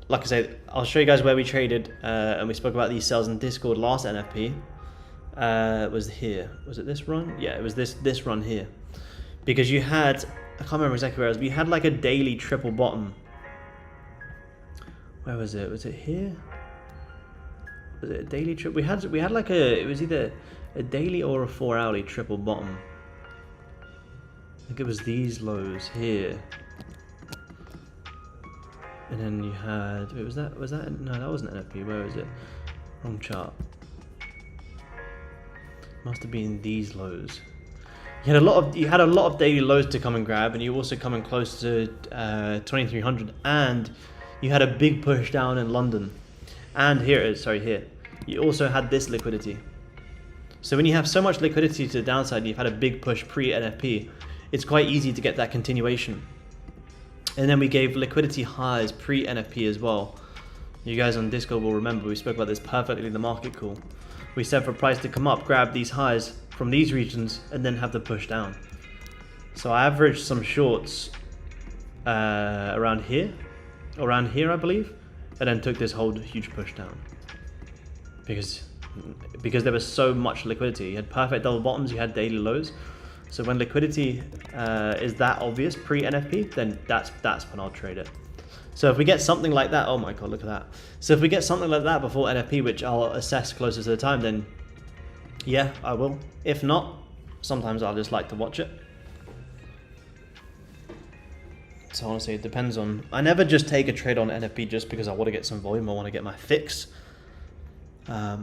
Speaker 1: Like I said, I'll show you guys where we traded, and we spoke about these sales in Discord last NFP. Was here? Was it this run? Yeah, it was this run here. Because you had, I can't remember exactly where it was, but you had like a daily triple bottom. Where was it? Was it here? Was it a daily triple? We had like it was either a daily or a 4 hourly triple bottom. I think it was these lows here. And then you had, wait, was that, no, that wasn't NFP, where was it? Wrong chart. Must have been these lows. You had a lot of daily lows to come and grab, and you also coming close to 2300, and you had a big push down in London. And here it is, sorry, here. You also had this liquidity. So when you have so much liquidity to the downside, and you've had a big push pre-NFP, it's quite easy to get that continuation. And then we gave liquidity highs pre-NFP as well. You guys on Discord will remember we spoke about this perfectly in the market call. We said for price to come up, grab these highs from these regions, and then have the push down. So I averaged some shorts around here I believe, and then took this whole huge push down. Because there was so much liquidity. You had perfect double bottoms, you had daily lows. So when liquidity is that obvious pre-NFP, then that's when I'll trade it. So if we get something like that, oh my god, look at that. So if we get something like that before NFP, which I'll assess closer to the time, then yeah, I will. If not, sometimes I'll just like to watch it. So honestly, it depends on, I never just take a trade on NFP just because I want to get some volume, I want to get my fix. I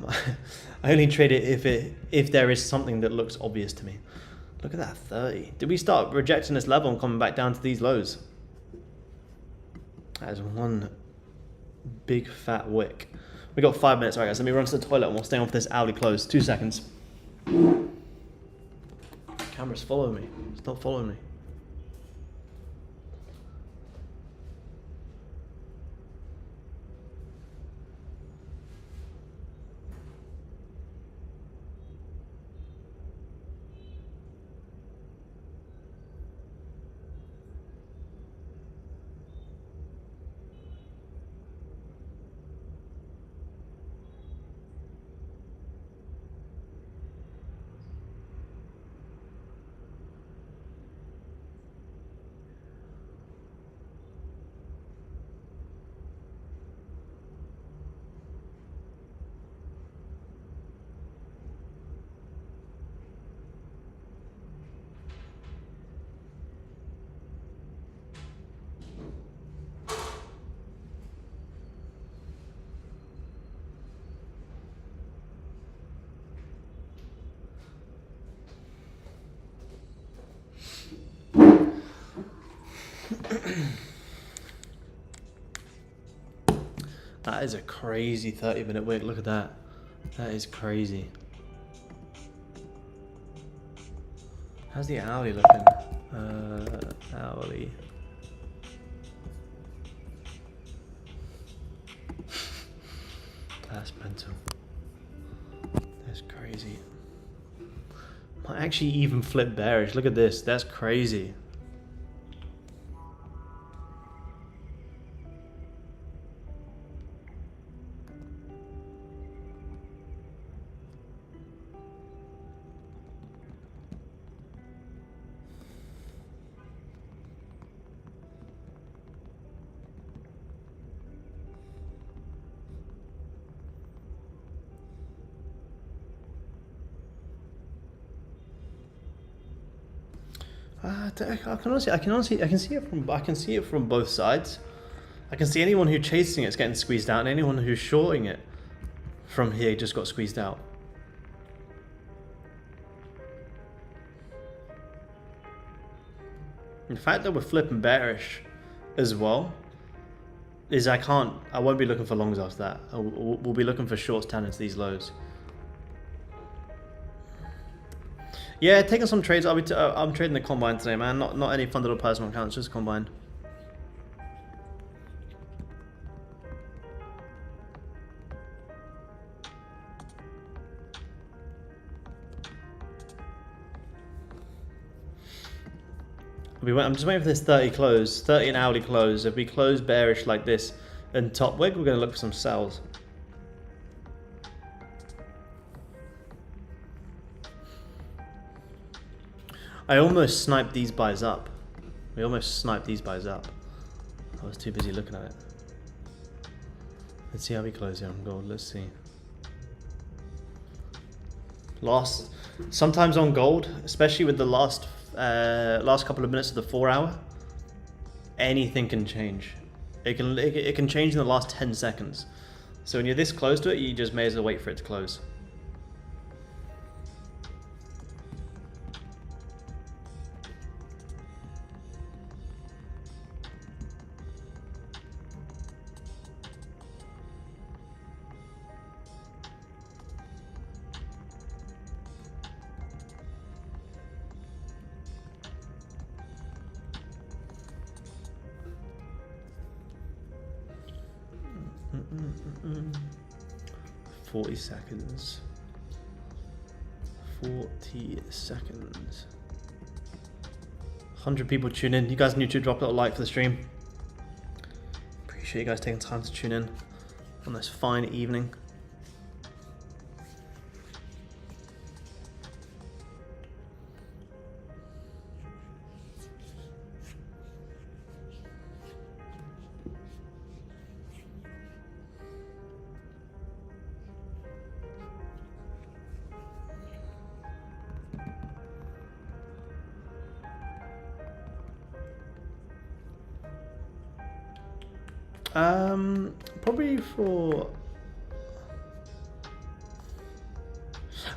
Speaker 1: only trade it if there is something that looks obvious to me. Look at that 30. Did we start rejecting this level and coming back down to these lows? That is one big fat wick. We got 5 minutes. All right, guys, let me run to the toilet and we'll stay on for this hourly close. 2 seconds. Camera's following me. It's not following me. That is a crazy 30-minute wick. Look at that. That is crazy. How's the hourly looking? Hourly. That's mental. That's crazy. Might actually even flip bearish. Look at this. That's crazy. I can see it from both sides. I can see anyone who's chasing it's getting squeezed out, and anyone who's shorting it from here just got squeezed out. The fact that we're flipping bearish as well is I won't be looking for longs after that. We'll be looking for shorts down into these lows. Yeah, taking some trades. I'm trading the combine today, man. Not any funded or personal accounts, just combined. I'm just waiting for this 30 close, 30 and hourly close. If we close bearish like this and top wick, we're going to look for some sells. I almost sniped these buys up. We almost sniped these buys up. I was too busy looking at it. Let's see how we close here on gold. Let's see. Sometimes on gold, especially with the last couple of minutes of the 4 hour, anything can change. It can change in the last 10 seconds. So when you're this close to it, you just may as well wait for it to close. Mm-mm-mm-mm. 40 seconds. 40 seconds. 100 people tune in. You guys need to drop a little like for the stream. Appreciate you guys taking time to tune in on this fine evening. Probably for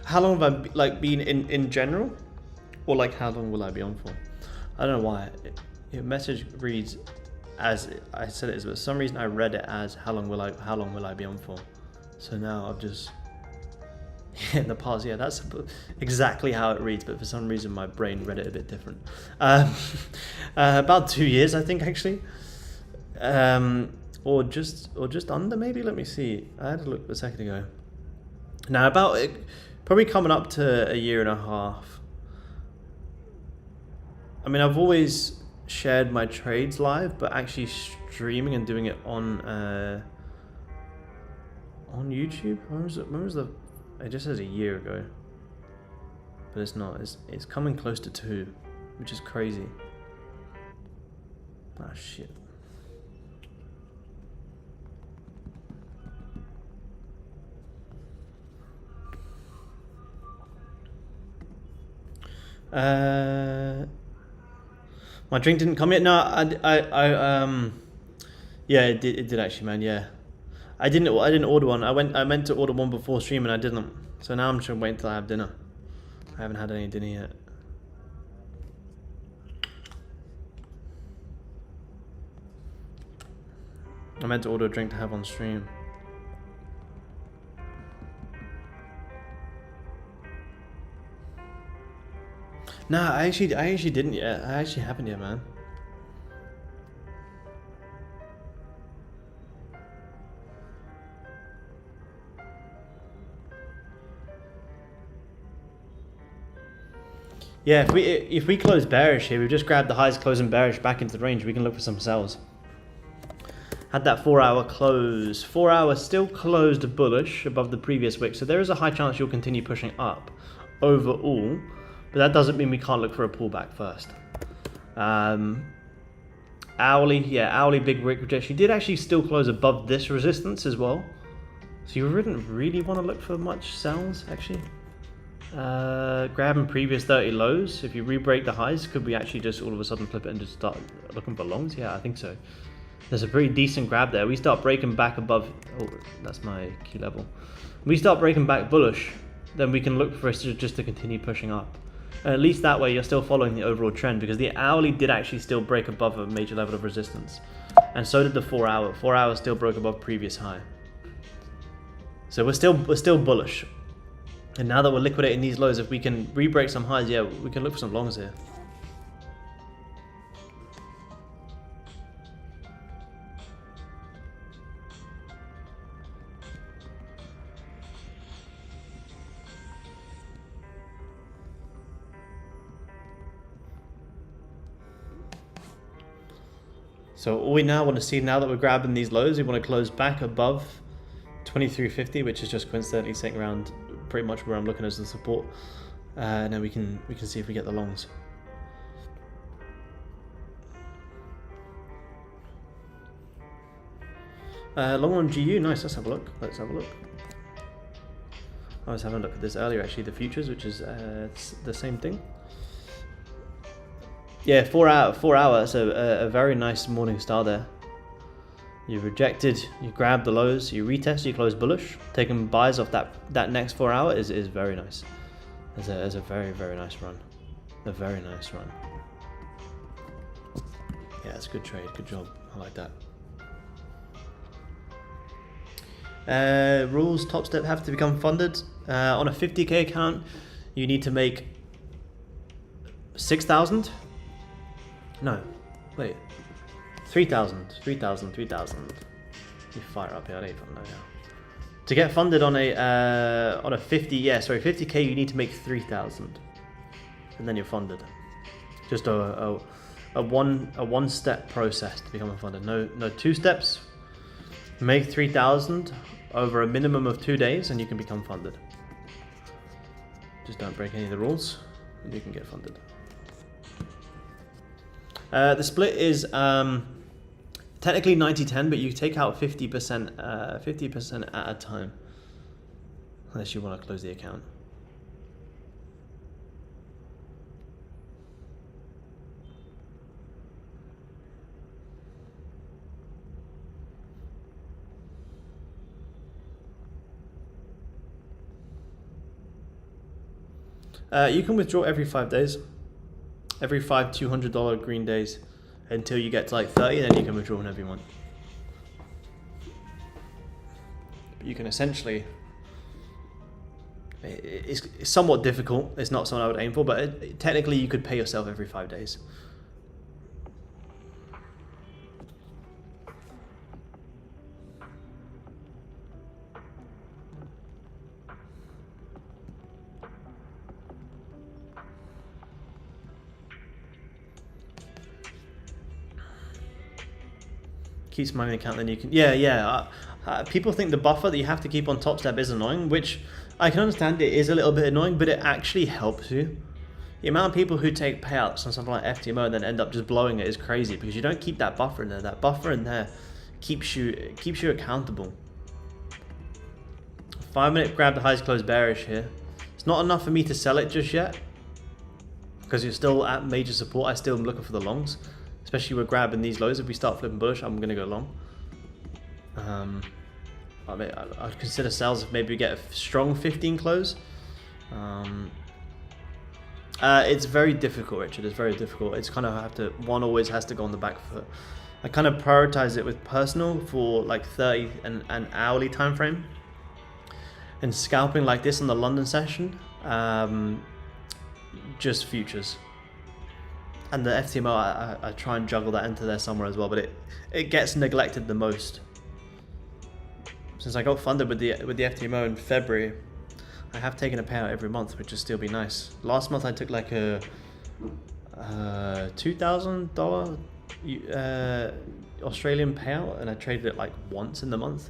Speaker 1: how long have I been in general, or like how long will I be on for? I don't know why your message reads as I said it is, but for some reason I read it as how long will I be on for. So now I've just, in the past, yeah, that's exactly how it reads, but for some reason my brain read it a bit different. About 2 years, I think, actually. Or just under, maybe. Let me see. I had a look a second ago. Now, probably coming up to a year and a half. I mean, I've always shared my trades live, but actually streaming and doing it on YouTube. When was the? It just says a year ago, but it's not. It's coming close to 2, which is crazy. Ah, shit. My drink didn't come yet. No, yeah, it did actually, man. Yeah, I didn't order one. I meant to order one before stream and I didn't. So now I'm just waiting until I have dinner. I haven't had any dinner yet. I meant to order a drink to have on stream. Nah, I actually didn't yet. I actually haven't yet, man. Yeah, if we close bearish here, we've just grabbed the highs closing bearish back into the range. We can look for some sells. Had that 4-hour close. 4 hours still closed bullish above the previous wick, so there is a high chance you'll continue pushing up overall. But that doesn't mean we can't look for a pullback first. Hourly big wick rejection. Did actually still close above this resistance as well. So you wouldn't really want to look for much sells actually. Grabbing previous 30 lows. If you re-break the highs, could we actually just all of a sudden flip it and just start looking for longs? Yeah, I think so. There's a pretty decent grab there. We start breaking back above. Oh, that's my key level. We start breaking back bullish, then we can look for us just to continue pushing up. At least that way you're still following the overall trend, because the hourly did actually still break above a major level of resistance, and so did the 4 hour. 4 hours still broke above previous high. So we're still bullish. And now that we're liquidating these lows, if we can re-break some highs, yeah, we can look for some longs here. So all we now want to see, now that we're grabbing these lows, we want to close back above 2350, which is just coincidentally sitting around pretty much where I'm looking as the support, and then we can see if we get the longs. Long on GU, nice. Let's have a look. I was having a look at this earlier, actually, the futures, which is the same thing. Yeah, 4 hours, so a very nice morning star there. You rejected, you grabbed the lows, you retest, you close bullish. Taking buys off that next 4 hour is very nice. It's a very, very nice run. A very nice run. Yeah, it's a good trade, good job. I like that. Rules, top step have to become funded. On a 50k account, you need to make 6,000. No, wait. 3,000. You fire up here, I don't even know now. To get funded on a 50k, you need to make 3,000, and then you're funded. Just a one-step process to become a funded. No 2 steps. Make 3,000 over a minimum of 2 days, and you can become funded. Just don't break any of the rules, and you can get funded. The split is technically 90-10, but you take out 50% at a time, unless you want to close the account. You can withdraw every 5 days. Every 5 $200 green days until you get to like 30, then you can withdraw whenever you want. you can essentially, it's somewhat difficult. It's not something I would aim for, but technically you could pay yourself every 5 days. Keeps money in the account, then you can... Yeah. People think the buffer that you have to keep on Top Step is annoying, which I can understand. It is a little bit annoying, but it actually helps you. The amount of people who take payouts on something like FTMO and then end up just blowing it is crazy, because you don't keep that buffer in there. That buffer in there keeps you accountable. 5 minute grab the highest close bearish here. It's not enough for me to sell it just yet, because you're still at major support. I still am looking for the longs. Especially we're grabbing these lows. If we start flipping bullish, I'm going to go long. I mean, I'd consider sales if maybe we get a strong 15 close. It's very difficult, Richard. It's very difficult. It's kind of one always has to go on the back foot. I kind of prioritize it with personal for like 30 and an hourly time frame, and scalping like this in the London session, just futures. And the FTMO, I try and juggle that into there somewhere as well, but it gets neglected the most. Since I got funded with the FTMO in February, I have taken a payout every month, which would still be nice. Last month I took like a $2,000 Australian payout, and I traded it like once in the month.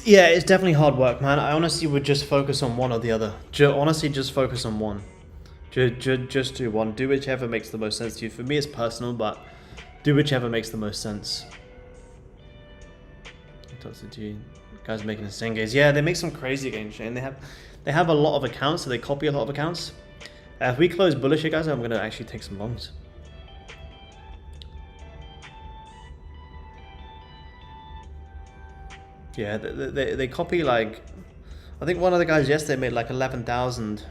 Speaker 1: Yeah, it's definitely hard work, man. I honestly would just focus on one or the other. Honestly, just focus on one. Just do one. Do whichever makes the most sense to you. For me, it's personal, but do whichever makes the most sense. Guys making insane gains. Yeah, they make some crazy gains, Shane. They have a lot of accounts, so they copy a lot of accounts. If we close bullish here, guys, I'm gonna actually take some longs. Yeah, they copy like, I think one of the guys yesterday made like 11,000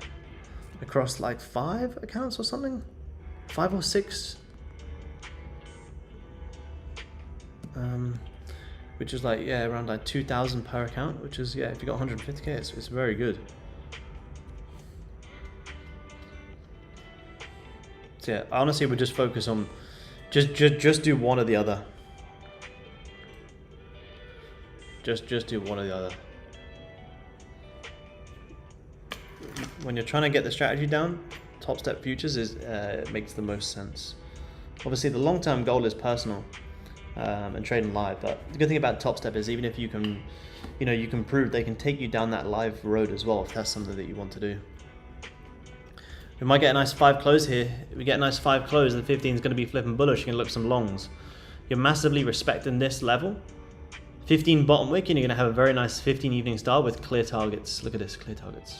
Speaker 1: across like 5 accounts or something, 5 or 6, which is like, yeah, around like 2,000 per account, which is, yeah, if you got 150k, it's very good. So yeah, I honestly would just focus on, just do one or the other. Just do one or the other. When you're trying to get the strategy down, Top Step futures makes the most sense. Obviously, the long-term goal is personal and trading live. But the good thing about Top Step is even if you can, you can prove they can take you down that live road as well if that's something that you want to do. We might get a nice 5 close here. If we get a nice 5 close, and 15 is going to be flipping bullish. You can look some longs. You're massively respecting this level. 15 bottom wick, and you're going to have a very nice 15 evening star with clear targets. Look at this, clear targets.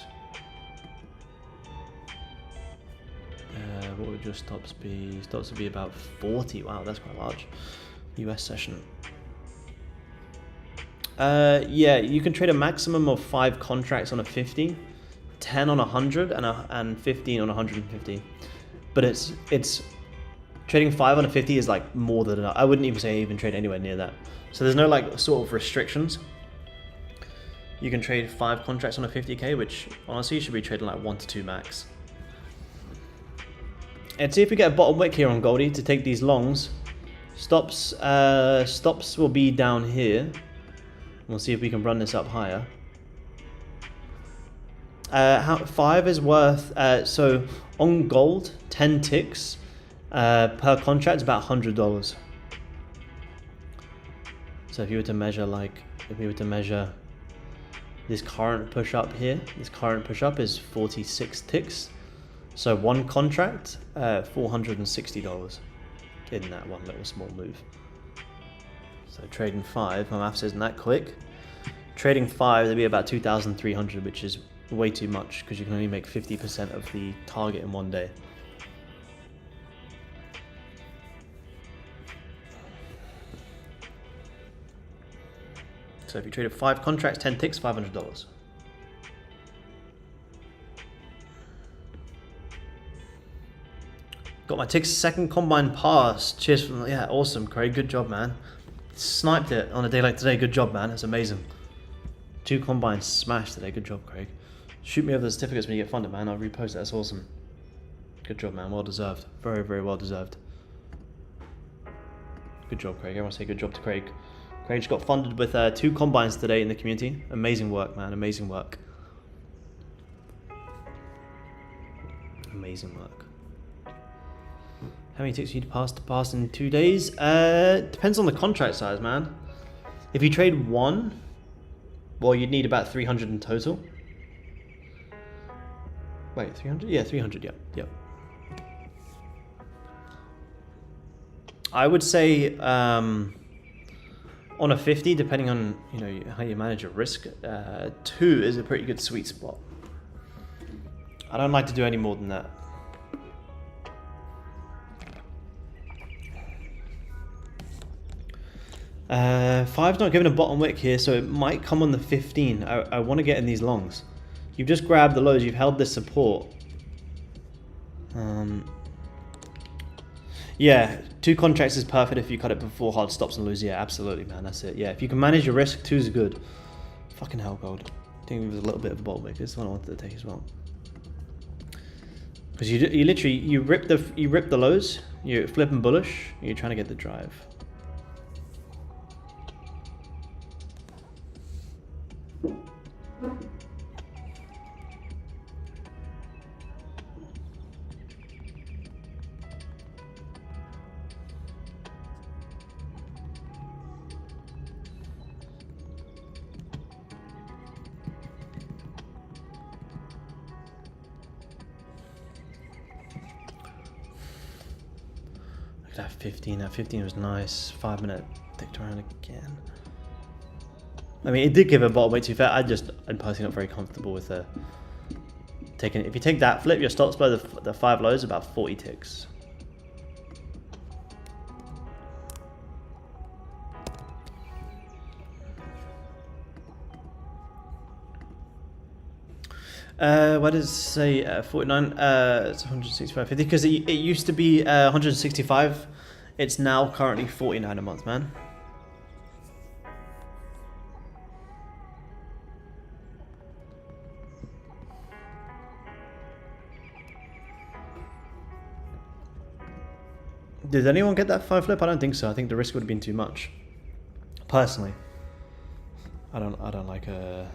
Speaker 1: What would your stops be? Stops would be about 40. Wow, that's quite large. US session. Yeah, you can trade a maximum of 5 contracts on a 50, 10 on 100, and 15 on 150. But it's trading 5 on a 50 is like more than enough. I wouldn't even say even trade anywhere near that. So there's no like sort of restrictions. You can trade 5 contracts on a 50k, which honestly you should be trading like 1 to 2 max. And see if we get a bottom wick here on Goldie to take these longs. Stops will be down here. We'll see if we can run this up higher. 5 is worth, so on gold, 10 ticks per contract is about $100. So if you were to measure like, if we were to measure this current push up here. This current push up is 46 ticks. So one contract, $460 in that one little small move. So trading 5, my maths isn't that quick. Trading 5, there'd be about 2,300, which is way too much because you can only make 50% of the target in one day. So if you traded 5 contracts, 10 ticks, $500. Got my ticks second combine pass. Cheers from, yeah, awesome, Craig. Good job, man. Sniped it on a day like today. Good job, man. That's amazing. 2 combines smashed today. Good job, Craig. Shoot me over the certificates when you get funded, man. I'll repost that. That's awesome. Good job, man. Well deserved. Very, very well deserved. Good job, Craig. Everyone say good job to Craig. Craig got funded with 2 combines today in the community. Amazing work, man. Amazing work. Amazing work. How many ticks you need to pass in 2 days? Depends on the contract size, man. If you trade 1, well, you'd need about 300 in total. Wait, 300? Yeah, 300. Yep. I would say on a 50, depending on how you manage your risk, 2 is a pretty good sweet spot. I don't like to do any more than that. 5's not giving a bottom wick here, so it might come on the 15. I want to get in these longs. You've just grabbed the lows, you've held this support. Yeah, 2 contracts is perfect if you cut it before hard stops and lose. Yeah, absolutely, man. That's it. Yeah, if you can manage your risk, 2 is good. Fucking hell, gold. I think it was a little bit of a bottom wick. This is one I wanted to take as well. Because you literally rip the lows, you're flipping bullish, you're trying to get the drive. That 15 was nice. 5 minute ticked around again. I mean, it did give a bottom weight, to be fair. I'm personally not very comfortable with taking. If you take that flip, your stops below the 5 lows about 40 ticks. What does it say? 49. It's 165.50 because it used to be 165. It's now currently 49 a month, man. Did anyone get that 5 flip? I don't think so. I think the risk would have been too much. Personally, I don't like a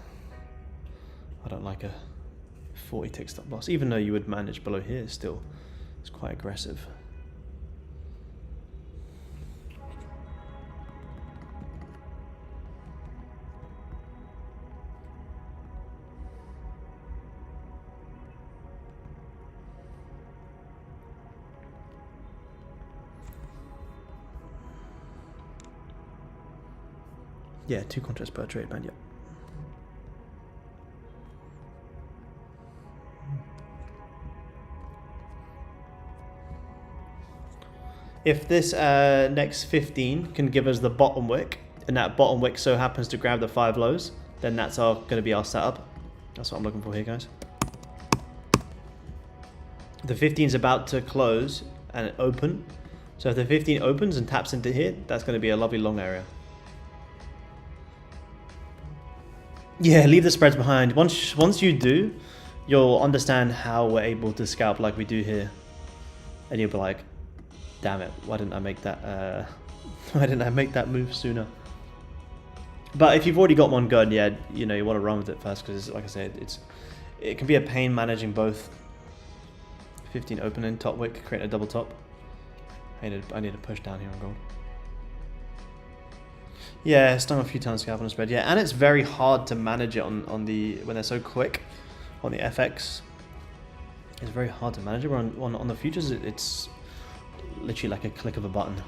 Speaker 1: 40 tick stop loss. Even though you would manage below here, still, it's quite aggressive. Yeah, 2 contracts per trade, man. Yep. If this next 15 can give us the bottom wick, and that bottom wick so happens to grab the 5 lows, then that's going to be our setup. That's what I'm looking for here, guys. The 15 is about to close and open. So if the 15 opens and taps into here, that's going to be a lovely long area. Yeah, leave the spreads behind. Once you do, you'll understand how we're able to scalp like we do here, and you'll be like, "Damn it! Why didn't I make that? Why didn't I make that move sooner?" But if you've already got one gun, yeah, you want to run with it first because, like I said, it can be a pain managing both. 15 opening, top wick, creating a double top. I need to push down here on gold. Yeah, stung a few times scalp on the spread. Yeah, and it's very hard to manage it on the when they're so quick on the FX. It's very hard to manage it. But on the futures, it's literally like a click of a button.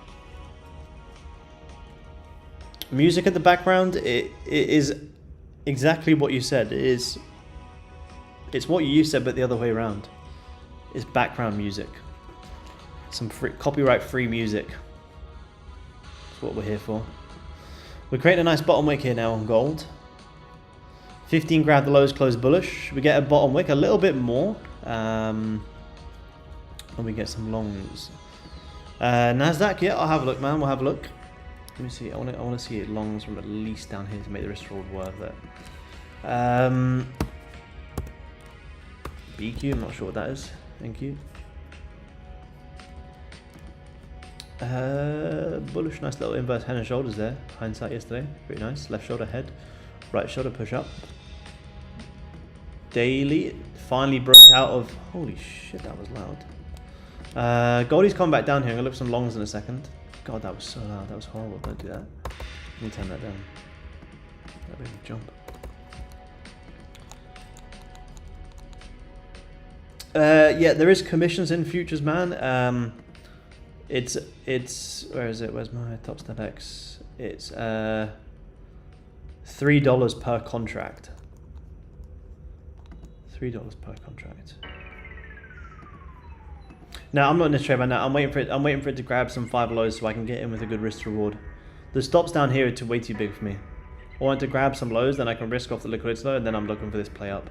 Speaker 1: Music at the background, it is exactly what you said. It's what you said, but the other way around. It's background music. Some copyright-free music. That's what we're here for. We're creating a nice bottom wick here now on gold. 15 grab the lows, close bullish. We get a bottom wick a little bit more. And we get some longs. NASDAQ, yeah, I'll have a look, man. We'll have a look. Let me see. I want to see it longs from at least down here to make the risk reward worth it. BQ, I'm not sure what that is. Thank you. Bullish, nice little inverse head and shoulders there. Hindsight yesterday, pretty nice. Left shoulder head, right shoulder push up. Daily finally broke out of. Holy shit, that was loud. Goldie's coming back down here. I'm gonna look for some longs in a second. God, that was so loud. That was horrible. Don't do that. Let me turn that down. That made me jump. Yeah, there is commissions in futures, man. It's where is it? Where's my top step X? It's $3 per contract. $3 per contract. Now I'm not in this trade right now. I'm waiting for it to grab some 5 lows so I can get in with a good risk to reward. The stops down here are way too big for me. I want to grab some lows, then I can risk off the liquidity low, and then I'm looking for this play up.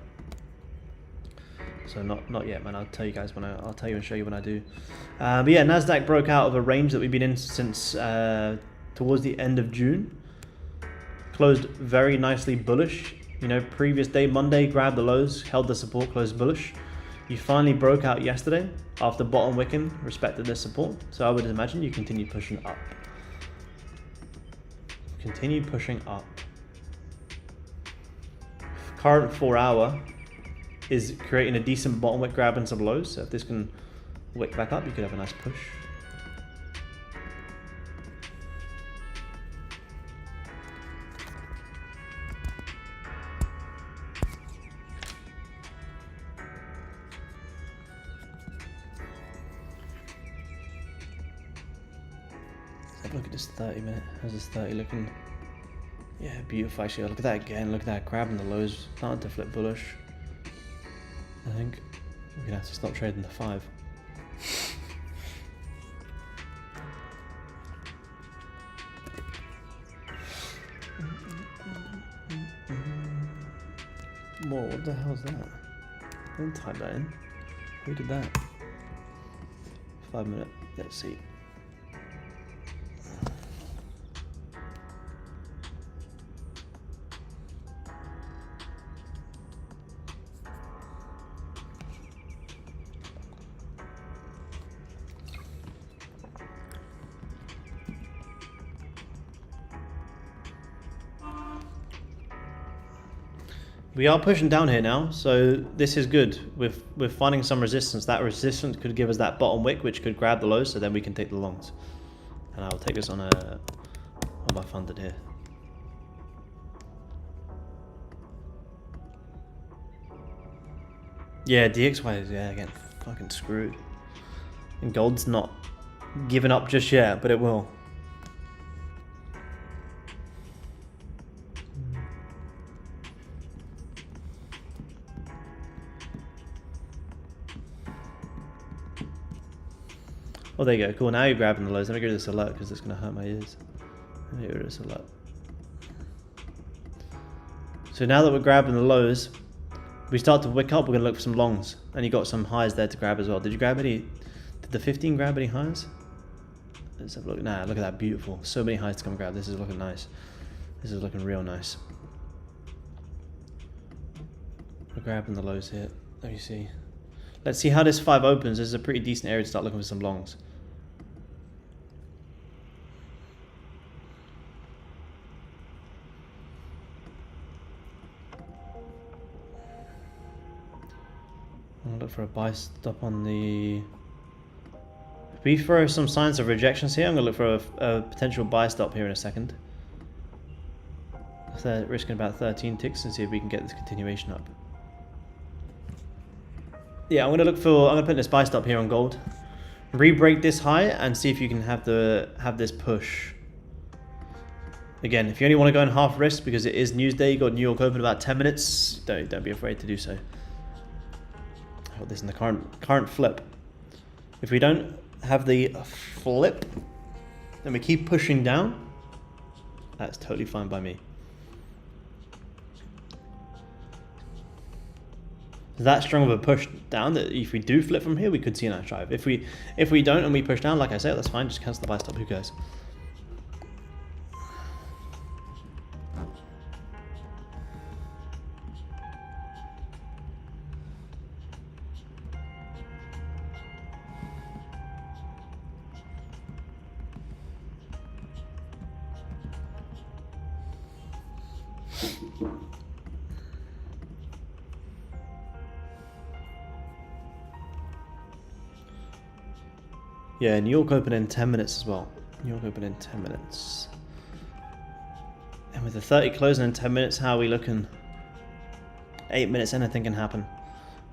Speaker 1: So not yet, man. I'll tell you guys when I'll tell you and show you when I do. But yeah, NASDAQ broke out of a range that we've been in since towards the end of June. Closed very nicely bullish. You know, previous day, Monday, grabbed the lows, held the support, closed bullish. You finally broke out yesterday after bottom wicking, respected this support. So I would imagine you continue pushing up. Continue pushing up. Current 4 hour is creating a decent bottom wick, grabbing some lows. So if this can wick back up, you could have a nice push. Look at this 30 minute. How's this 30 looking? Yeah, beautiful actually. Look at that again. Look at that, grabbing the lows, starting to flip bullish. I think we're gonna have to stop trading the 5. Whoa, what the hell is that? Don't type that in. Who did that? 5 minute. Let's see. We are pushing down here now, so this is good. We're finding some resistance. That resistance could give us that bottom wick, which could grab the lows, so then we can take the longs. And I'll take this on my funded here. Yeah, DXY is getting fucking screwed. And gold's not giving up just yet, but it will. Oh, there you go. Cool. Now you're grabbing the lows. Let me get rid of this alert because it's going to hurt my ears. Let me get rid of this alert. So now that we're grabbing the lows, we start to wick up. We're going to look for some longs. And you got some highs there to grab as well. Did you grab any? Did the 15 grab any highs? Let's have a look. Nah, look at that. Beautiful. So many highs to come grab. This is looking nice. This is looking real nice. We're grabbing the lows here. Let me see. Let's see how this 5 opens. This is a pretty decent area to start looking for some longs. I'll look for a buy stop on the... If we throw some signs of rejections here, I'm going to look for a potential buy stop here in a second. risking about 13 ticks and see if we can get this continuation up. Yeah, I'm gonna put in a buy stop here on gold. Re-break this high and see if you can have this push. Again, if you only want to go in half risk because it is news day, you got New York open about 10 minutes. Don't be afraid to do so. I got this in the current flip. If we don't have the flip, then we keep pushing down. That's totally fine by me. That strong of a push down that if we do flip from here, we could see a nice drive. If we don't and we push down, like I said, that's fine. Just cancel the buy stop. Who cares? Yeah, New York open in 10 minutes as well. New York open in 10 minutes. And with the 30 closing in 10 minutes, how are we looking? 8 minutes, anything can happen.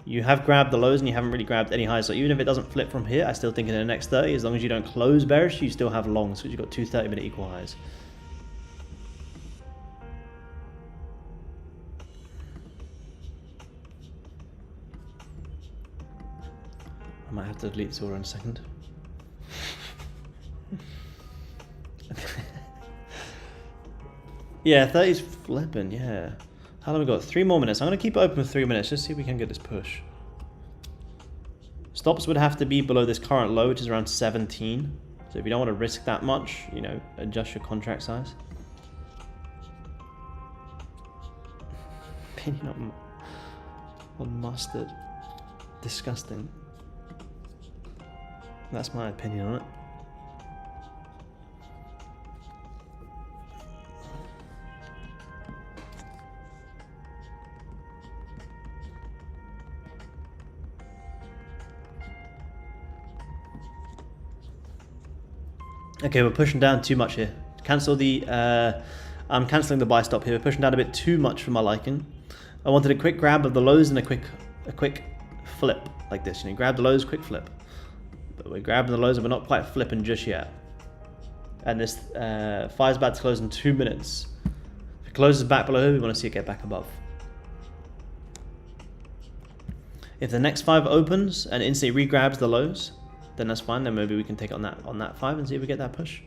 Speaker 1: You have grabbed the lows and you haven't really grabbed any highs. So even if it doesn't flip from here, I still think in the next 30, as long as you don't close bearish, you still have longs because you've got two 30-minute equal highs. I might have to delete this order in a second. Yeah, 30's flipping, yeah. How long have we got? 3 more minutes. I'm going to keep it open for 3 minutes, just see if we can get this push. Stops would have to be below this current low, which is around 17. So if you don't want to risk that much, you know, adjust your contract size. Opinion on mustard. Disgusting. That's my opinion on it. Okay, we're pushing down too much here. Cancel the, I'm cancelling the buy stop here. We're pushing down a bit too much for my liking. I wanted a quick grab of the lows and a quick flip like this. You know, grab the lows, quick flip. But we're grabbing the lows and we're not quite flipping just yet. And this 5's about to close in 2 minutes. If it closes back below here, we want to see it get back above. If the next 5 opens and instantly re-grabs the lows, then that's fine. Then maybe we can take it on that 5 and see if we get that push.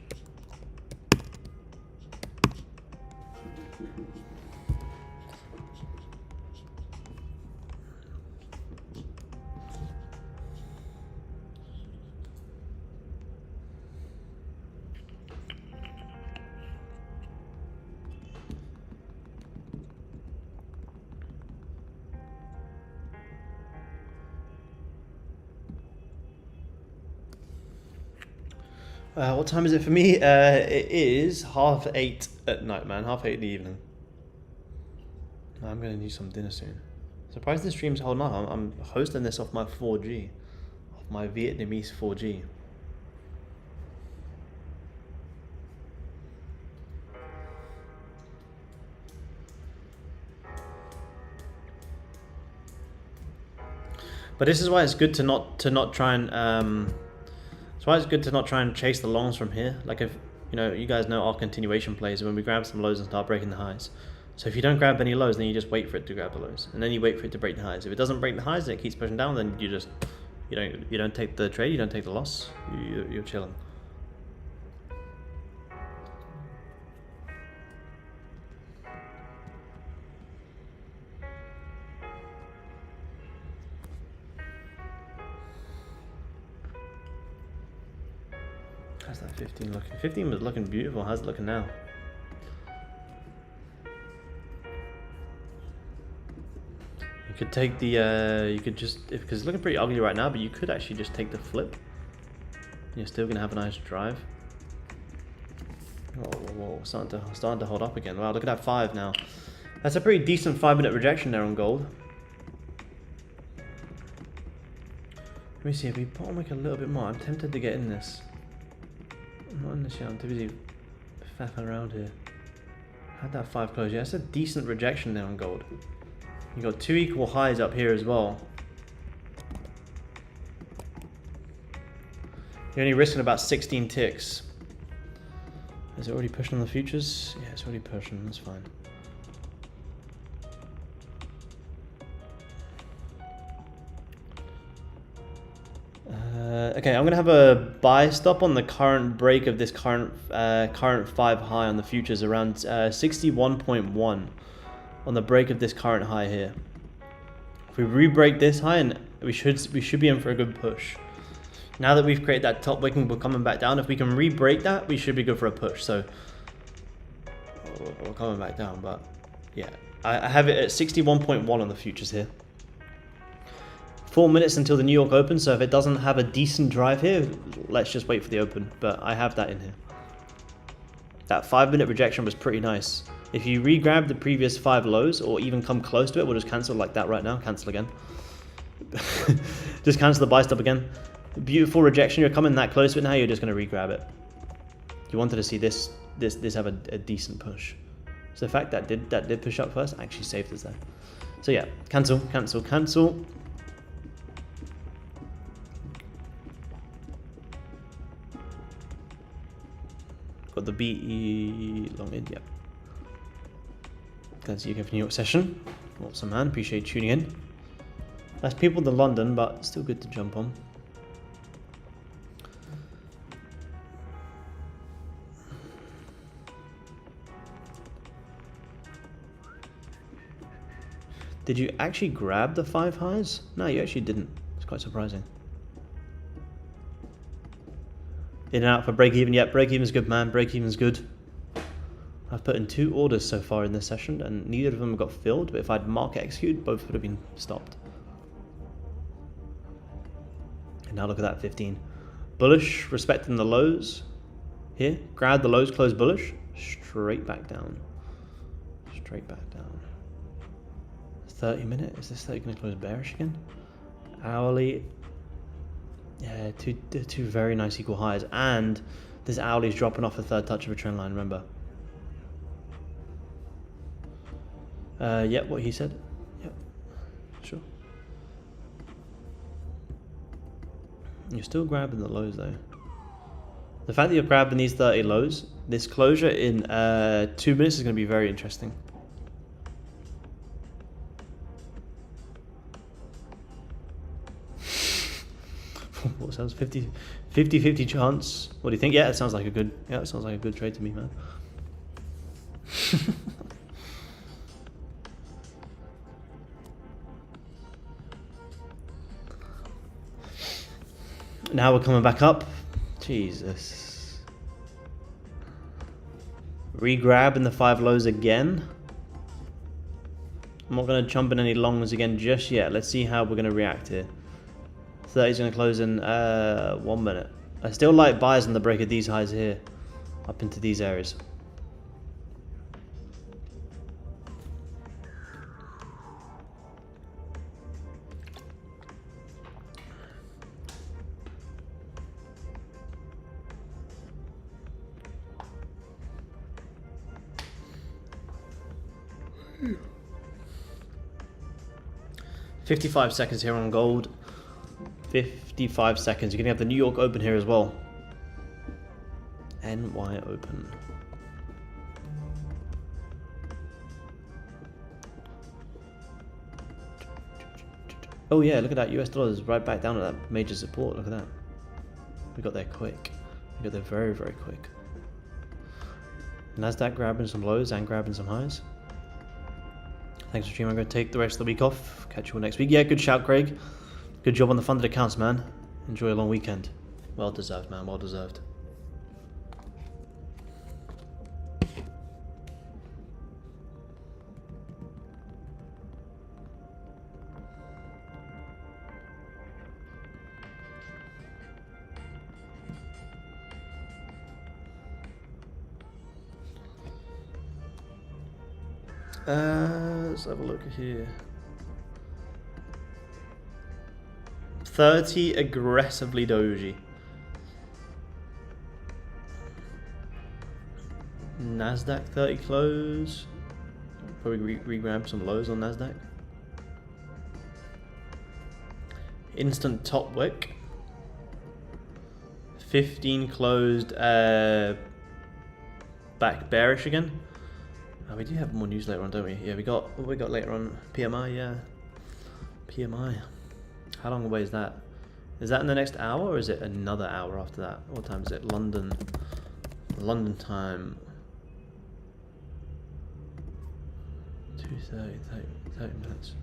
Speaker 1: What time is it for me? It is 8:30 at night, man. 8:30 in the evening. I'm gonna need some dinner soon. Surprised the stream's holding up. I'm hosting this off my 4G, off my Vietnamese 4G. But this is why it's good to not try and that's why it's good to not try and chase the longs from here. Like, if you know, you guys know our continuation plays when we grab some lows and start breaking the highs. So if you don't grab any lows, then you just wait for it to grab the lows, and then you wait for it to break the highs. If it doesn't break the highs and it keeps pushing down, then you don't take the trade, you don't take the loss. You're chilling. How's that 15 looking? 15 was looking beautiful. How's it looking now? You could take the, you could just, because it's looking pretty ugly right now, but you could actually just take the flip. You're still gonna have a nice drive. Whoa, starting to hold up again. Wow, look at that 5 now. That's a pretty decent 5-minute rejection there on gold. Let me see if we bottom wick a little bit more. I'm tempted to get in this. I'm not in this yet. I'm too busy faffing around here. Had that 5 close. Yeah, that's a decent rejection there on gold. You got 2 equal highs up here as well. You're only risking about 16 ticks. Is it already pushing on the futures? Yeah, it's already pushing. That's fine. Okay, I'm gonna have a buy stop on the current break of this current 5 high on the futures around 61.1 on the break of this current high here. If we re-break this high, and we should be in for a good push. Now that we've created that top wicking, we're coming back down. If we can re-break that, we should be good for a push. So we're coming back down, but yeah, I have it at 61.1 on the futures here. 4 minutes until the New York Open, so if it doesn't have a decent drive here, let's just wait for the Open. But I have that in here. That 5-minute rejection was pretty nice. If you re-grab the previous 5 lows, or even come close to it, we'll just cancel like that right now. Cancel again. Just cancel the buy stop again. Beautiful rejection. You're coming that close to it now, you're just going to re-grab it. You wanted to see this have a decent push. So the fact that did push up first actually saved us there. So yeah, cancel, cancel, cancel. Got the BE long in, yep. Glad to see you again for New York session. Awesome, man. Appreciate you tuning in. Less people than London, but still good to jump on. Did you actually grab the 5 highs? No, you actually didn't. It's quite surprising. In and out for break even. Yep, break even's good, man. Break even's good. I've put in 2 orders so far in this session, and neither of them got filled. But if I'd market executed, both would have been stopped. And now look at that 15. Bullish, respecting the lows. Here, grab the lows, close bullish. Straight back down. Straight back down. 30 minute. Is this 30 going to close bearish again? Hourly. Yeah, two very nice equal highs, and this hourly is dropping off the 3rd touch of a trend line. Remember? Yep, what he said. Yep, sure. You're still grabbing the lows though. The fact that you're grabbing these 30 lows, this closure in 2 minutes is going to be very interesting. What sounds 50-50 chance? What do you think? Yeah, it sounds like a good. Yeah, it sounds like a good trade to me, man. Now we're coming back up. Jesus. Re-grab in the 5 lows again. I'm not going to jump in any longs again just yet. Let's see how we're going to react here. 30 is going to close in 1 minute. I still like buys on the break of these highs here, up into these areas. Hmm. 55 seconds here on gold. 55 seconds. You're going to have the New York Open here as well. NY Open. Oh yeah, look at that. US dollar is right back down at that major support. Look at that. We got there quick. We got there very, very quick. NASDAQ grabbing some lows and grabbing some highs. Thanks for streaming. I'm going to take the rest of the week off. Catch you all next week. Yeah, good shout, Craig. Good job on the funded accounts, man. Enjoy a long weekend. Well deserved, man. Well deserved. Let's have a look here. 30 aggressively doji. NASDAQ 30 close. Probably re-grab some lows on NASDAQ. Instant top wick. 15 closed, back bearish again. Oh, we do have more news later on, don't we? Yeah, what we got later on? PMI, yeah. PMI. How long away is that? Is that in the next hour, or is it another hour after that? What time is it? London time. 2:30, 30 minutes.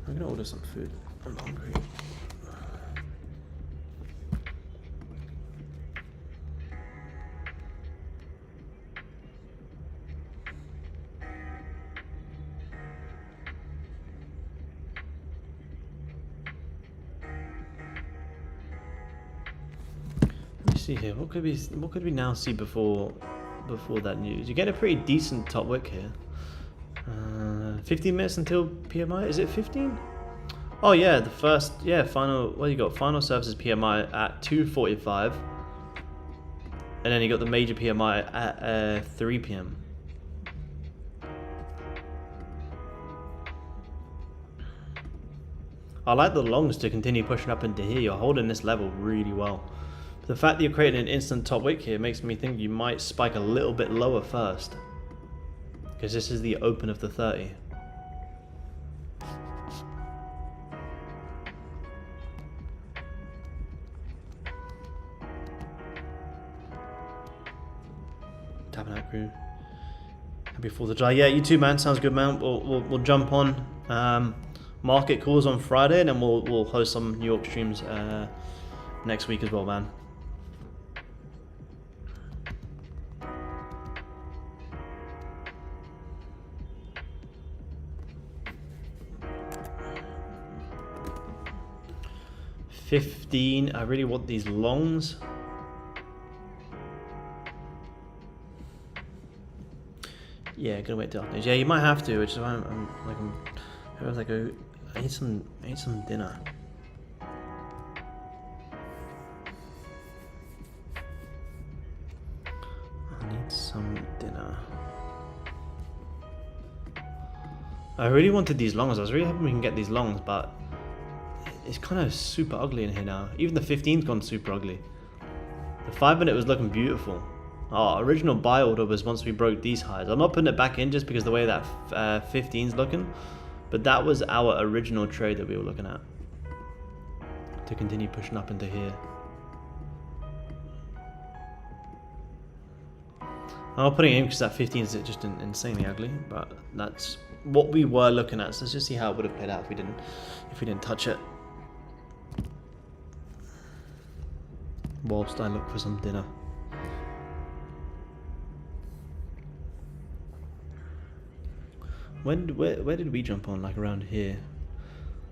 Speaker 1: I'm gonna order some food. I'm hungry. See here, what could we now see before that news? You get a pretty decent top wick here. 15 minutes until PMI. Is it 15? Oh yeah, the first, yeah, final. What you got? Final services PMI at 2:45, and then you got the major PMI at 3 p.m. I like the longs to continue pushing up into here. You're holding this level really well. The fact that you're creating an instant top wick here makes me think you might spike a little bit lower first, because this is the open of the 30. Tapping out crew. Happy 4th of July. Yeah, you too, man. Sounds good, man. We'll jump on market calls on Friday, and then we'll host some New York streams next week as well, man. $15. I really want these longs. Yeah, gonna wait till afternoon. Yeah, you might have to, which is why I need some dinner. I really wanted these longs. I was really hoping we can get these longs, but it's kind of super ugly in here now. Even the 15's gone super ugly. The 5 minute was looking beautiful. Our original buy order was once we broke these highs. I'm not putting it back in just because the way that 15's looking, but that was our original trade that we were looking at to continue pushing up into here. I'm not putting it in because that 15 is just insanely ugly, but that's what we were looking at. So let's just see how it would have played out if we didn't touch it. Whilst I look for some dinner. Where did we jump on? Like around here.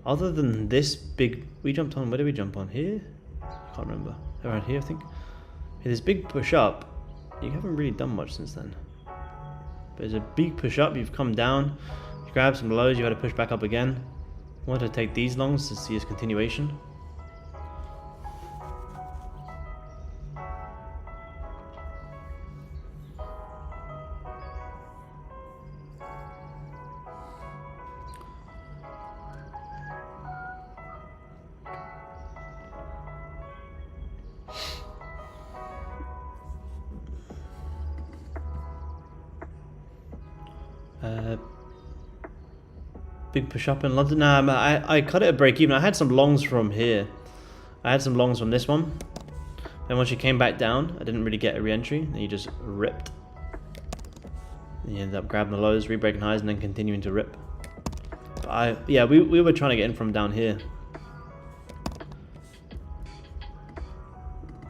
Speaker 1: Other than this big, we jumped on. Where did we jump on? Here? I can't remember. Around here, I think. Yeah, this big push up. You haven't really done much since then. But there's a big push up. You've come down. You grab some lows. You had to push back up again. I wanted to take these longs to see its continuation. Big push up in London. Nah, I cut it at break even. I had some longs from here. I had some longs from this one. Then once you came back down, I didn't really get a re-entry. Then you just ripped. And you ended up grabbing the lows, re-breaking highs, and then continuing to rip. But we were trying to get in from down here.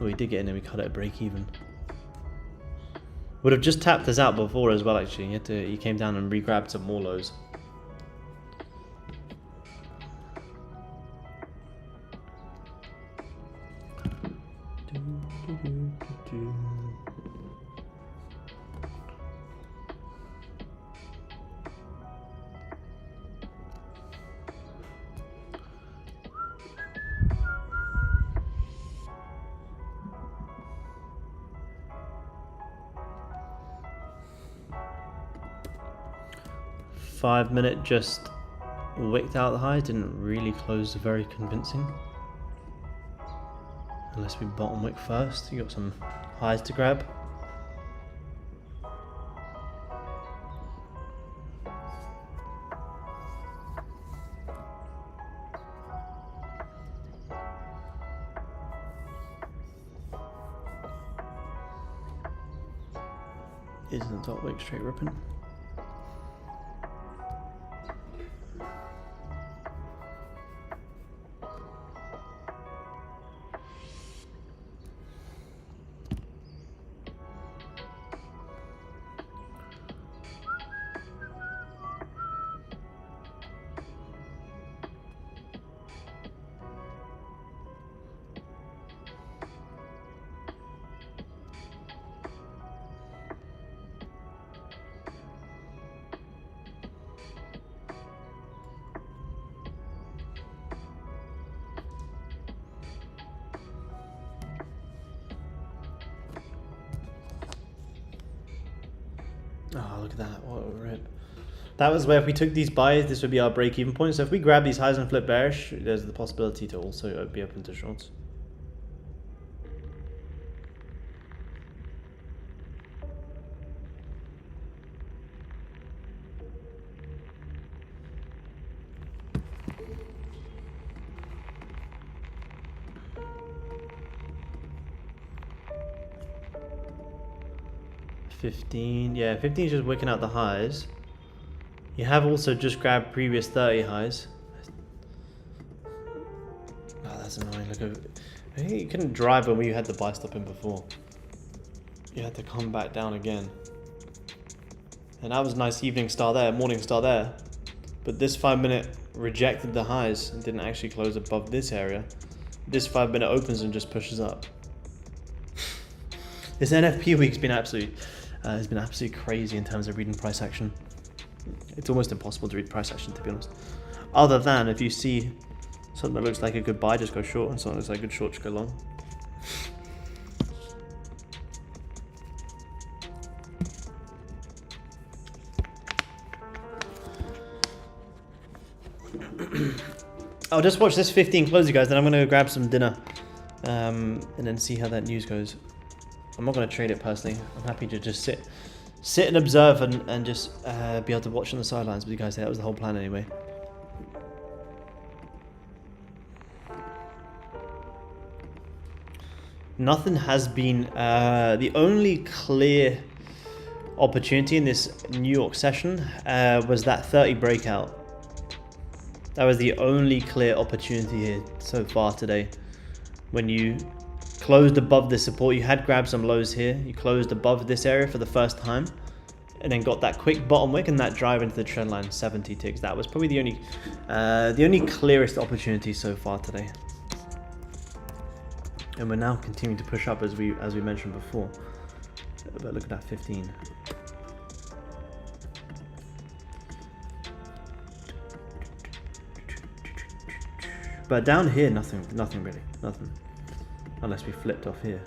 Speaker 1: Well, we did get in and we cut it at break even. Would have just tapped us out before as well, actually. You came down and re-grabbed some more lows. 5-minute just wicked out the highs, didn't really close very convincing. Unless we bottom wick first, you got some highs to grab. Isn't the top wick straight ripping? Oh, look at that. What a rip. That was where if we took these buys, this would be our break-even point. So if we grab these highs and flip bearish, there's the possibility to also be open to shorts. Yeah, 15 is just wicking out the highs. You have also just grabbed previous 30 highs. Oh, that's annoying. Look at it. I think you couldn't drive when we had the buy stop in before. You had to come back down again. And that was a nice evening star there, morning star there. But this 5-minute rejected the highs and didn't actually close above this area. This 5-minute opens and just pushes up. This NFP week's been absolutely crazy in terms of reading price action. It's almost impossible to read price action, to be honest. Other than if you see something that looks like a good buy, just go short, and something that looks like a good short, just go long. I'll just watch this 15 close, you guys, then I'm going to grab some dinner and then see how that news goes. I'm not going to trade it personally. I'm happy to just sit and observe and just be able to watch on the sidelines with you guys. That was the whole plan anyway. Nothing has been... the only clear opportunity in this New York session was that 30 breakout. That was the only clear opportunity here so far today. When you closed above the support, you had grabbed some lows here. You closed above this area for the first time, and then got that quick bottom wick and that drive into the trend line, 70 ticks. That was probably the only clearest opportunity so far today. And we're now continuing to push up as we mentioned before. But look at that 15. But down here, nothing really, nothing. Unless we flipped off here.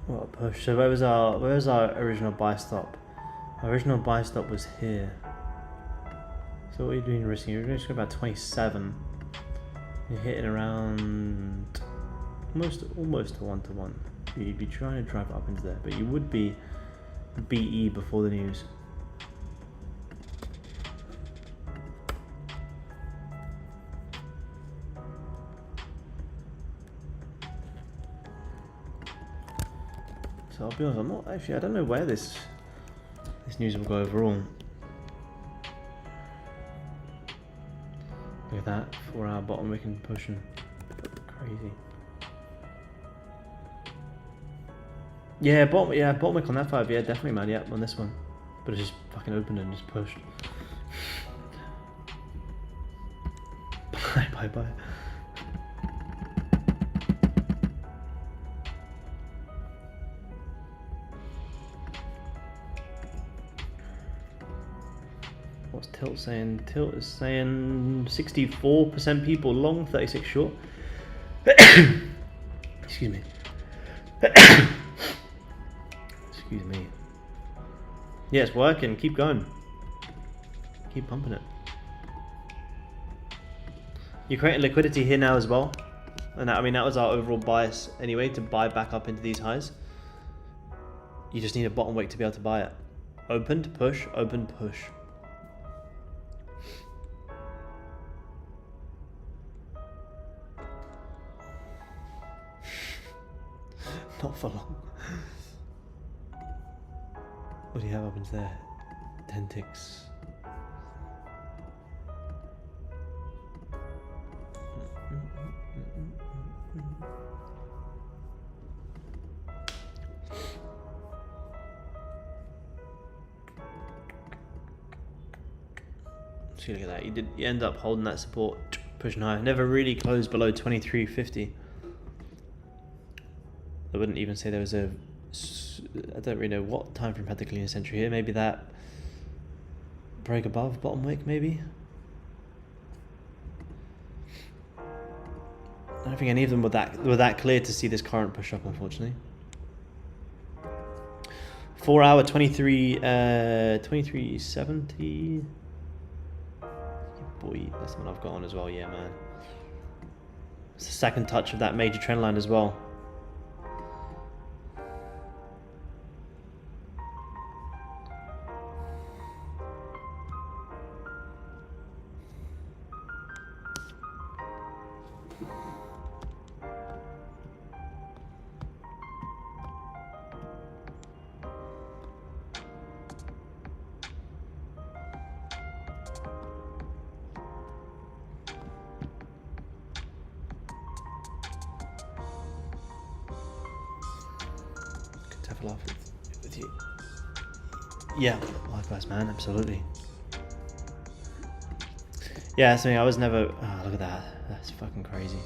Speaker 1: What a push. So where was our original buy stop? Our original buy stop was here. So what are you doing risking? You're just about 27. You're hitting around almost to 1-to-1. You'd be trying to drive up into there, but you would be BE before the news. So I'll be honest, I don't know where this news will go overall. at that 4-hour bottom wick and pushing. Crazy. Yeah, bottom wick on that 5, yeah, definitely, man, yeah, on this one. But it just fucking opened and just pushed. Bye. What's Tilt saying? Tilt is saying 64% people long, 36 short. Excuse me. Excuse me. Yeah, it's working. Keep going. Keep pumping it. You're creating liquidity here now as well. And that, I mean, that was our overall bias anyway, to buy back up into these highs. You just need a bottom wick to be able to buy it. Opened, push, open, push. Not for long. What do you have up into there? 10 ticks. See, look at that. You end up holding that support, pushing higher. Never really closed below 23.50. I wouldn't even say there was a... I don't really know what time frame had the cleanest entry here. Maybe that break above bottom wick, maybe. I don't think any of them were that clear to see this current push up, unfortunately. 4 hour 2370. Boy, that's the one I've got on as well. Yeah, man. It's the second touch of that major trend line as well. With you. Yeah, likewise, man, absolutely. Yeah, so I was never... Oh, look at that. That's fucking crazy.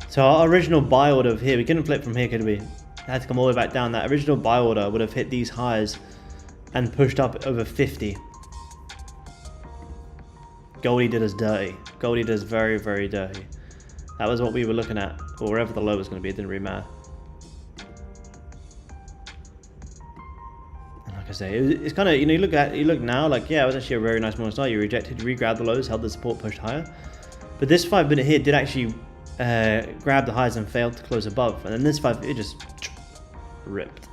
Speaker 1: So our original buy order of here, we couldn't flip from here, could we? It had to come all the way back down. That original buy order would have hit these highs and pushed up over 50. Goldie did us dirty. Goldie did us very, very dirty. That was what we were looking at, or wherever the low was going to be. It didn't really matter. Like I say, it's kind of, you know, you look now, like, yeah, it was actually a very nice morning start. You rejected, re-grabbed the lows, held the support, pushed higher. But this 5 minute here did actually grab the highs and failed to close above. And then this 5, it just ripped.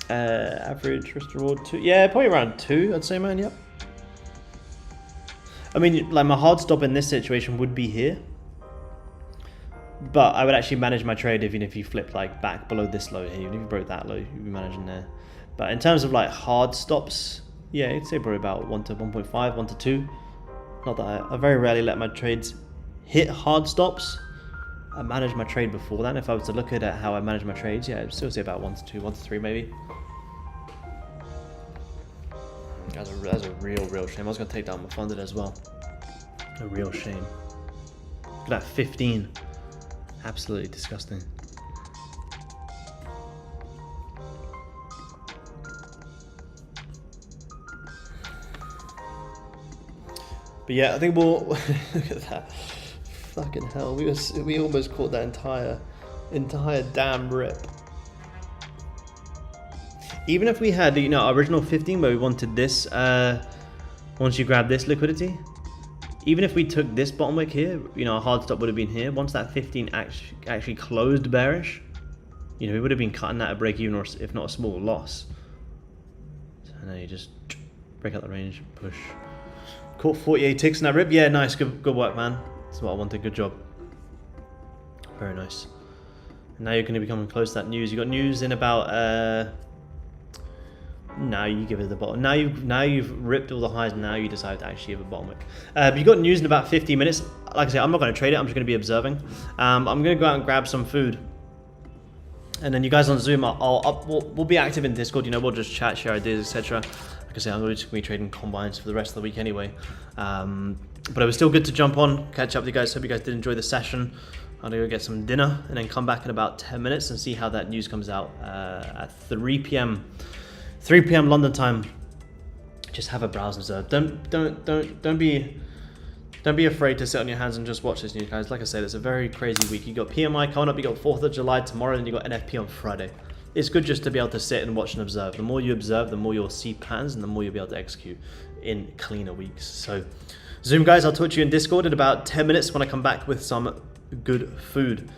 Speaker 1: Average risk reward 2. Yeah, probably around 2, I'd say, man, yep. I mean, like, my hard stop in this situation would be here. But I would actually manage my trade even if you flipped like back below this low here. Even if you broke that low, you'd be managing there. But in terms of like hard stops, yeah, I'd say probably about 1 to 1.5, 1 to 2. Not that I very rarely let my trades hit hard stops. I manage my trade before that. If I was to look at how I manage my trades, yeah, I'd still say about 1 to 2, 1 to 3 maybe. That's a real shame. I was going to take down my funded as well. A real shame. Look at that 15. Absolutely disgusting. But yeah, I think we'll look at that. Fucking hell, we almost caught that entire damn rip. Even if we had, you know, our original 15 where we wanted this, once you grab this liquidity, even if we took this bottom wick here, you know, our hard stop would have been here. Once that 15 actually closed bearish, you know, we would have been cutting that at break even, or if not a small loss. So now you just break out the range, push. Caught 48 ticks in that rip. Yeah, nice, good work, man. That's what I wanted. Good job. Very nice. And now you're going to be coming close to that news. You got news in about Now you give it the bottom. Now you've ripped all the highs. Now you decide to actually give a bottom wick. You've got news in about 15 minutes. Like I say, I'm not going to trade it. I'm just going to be observing. I'm going to go out and grab some food. And then you guys on Zoom, we'll be active in Discord. You know, we'll just chat, share ideas, etc. Like I say, I'm just going to be trading combines for the rest of the week anyway. But it was still good to jump on, catch up with you guys. Hope you guys did enjoy the session. I'm going to go get some dinner and then come back in about 10 minutes and see how that news comes out at 3 p.m. 3 p.m. London time. Just have a browse and observe. Don't be afraid to sit on your hands and just watch this news, guys. Like I said, it's a very crazy week. You got PMI coming up, you got 4th of July tomorrow, and you got NFP on Friday. It's good just to be able to sit and watch and observe. The more you observe, the more you'll see patterns, and the more you'll be able to execute in cleaner weeks. So, Zoom guys, I'll talk to you in Discord in about 10 minutes when I come back with some good food.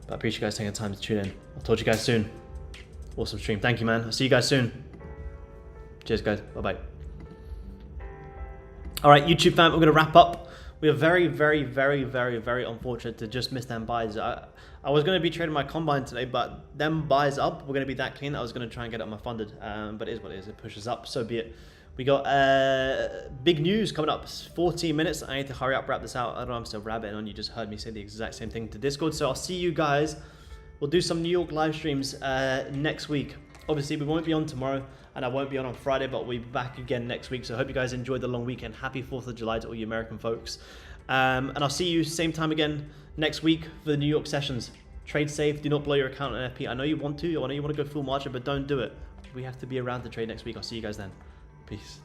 Speaker 1: But I appreciate you guys taking the time to tune in. I'll talk to you guys soon. Awesome stream. Thank you, man. I'll see you guys soon. Cheers, guys. Bye-bye. All right, YouTube fam, we're going to wrap up. We are very, very, very, very, very unfortunate to just miss them buys. I was going to be trading my combine today, but them buys up, we're going to be that clean. I was going to try and get it on my funded, but it is what it is. It pushes up, so be it. We got big news coming up. 14 minutes. I need to hurry up, wrap this out. I don't know, I'm still rabbiting on. You just heard me say the exact same thing to Discord. So I'll see you guys. We'll do some New York live streams next week. Obviously, we won't be on tomorrow, and I won't be on Friday, but we'll be back again next week. So I hope you guys enjoyed the long weekend. Happy 4th of July to all you American folks. And I'll see you same time again next week for the New York sessions. Trade safe. Do not blow your account on NFP. I know you want to. I know you want to go full margin, but don't do it. We have to be around to trade next week. I'll see you guys then. Peace.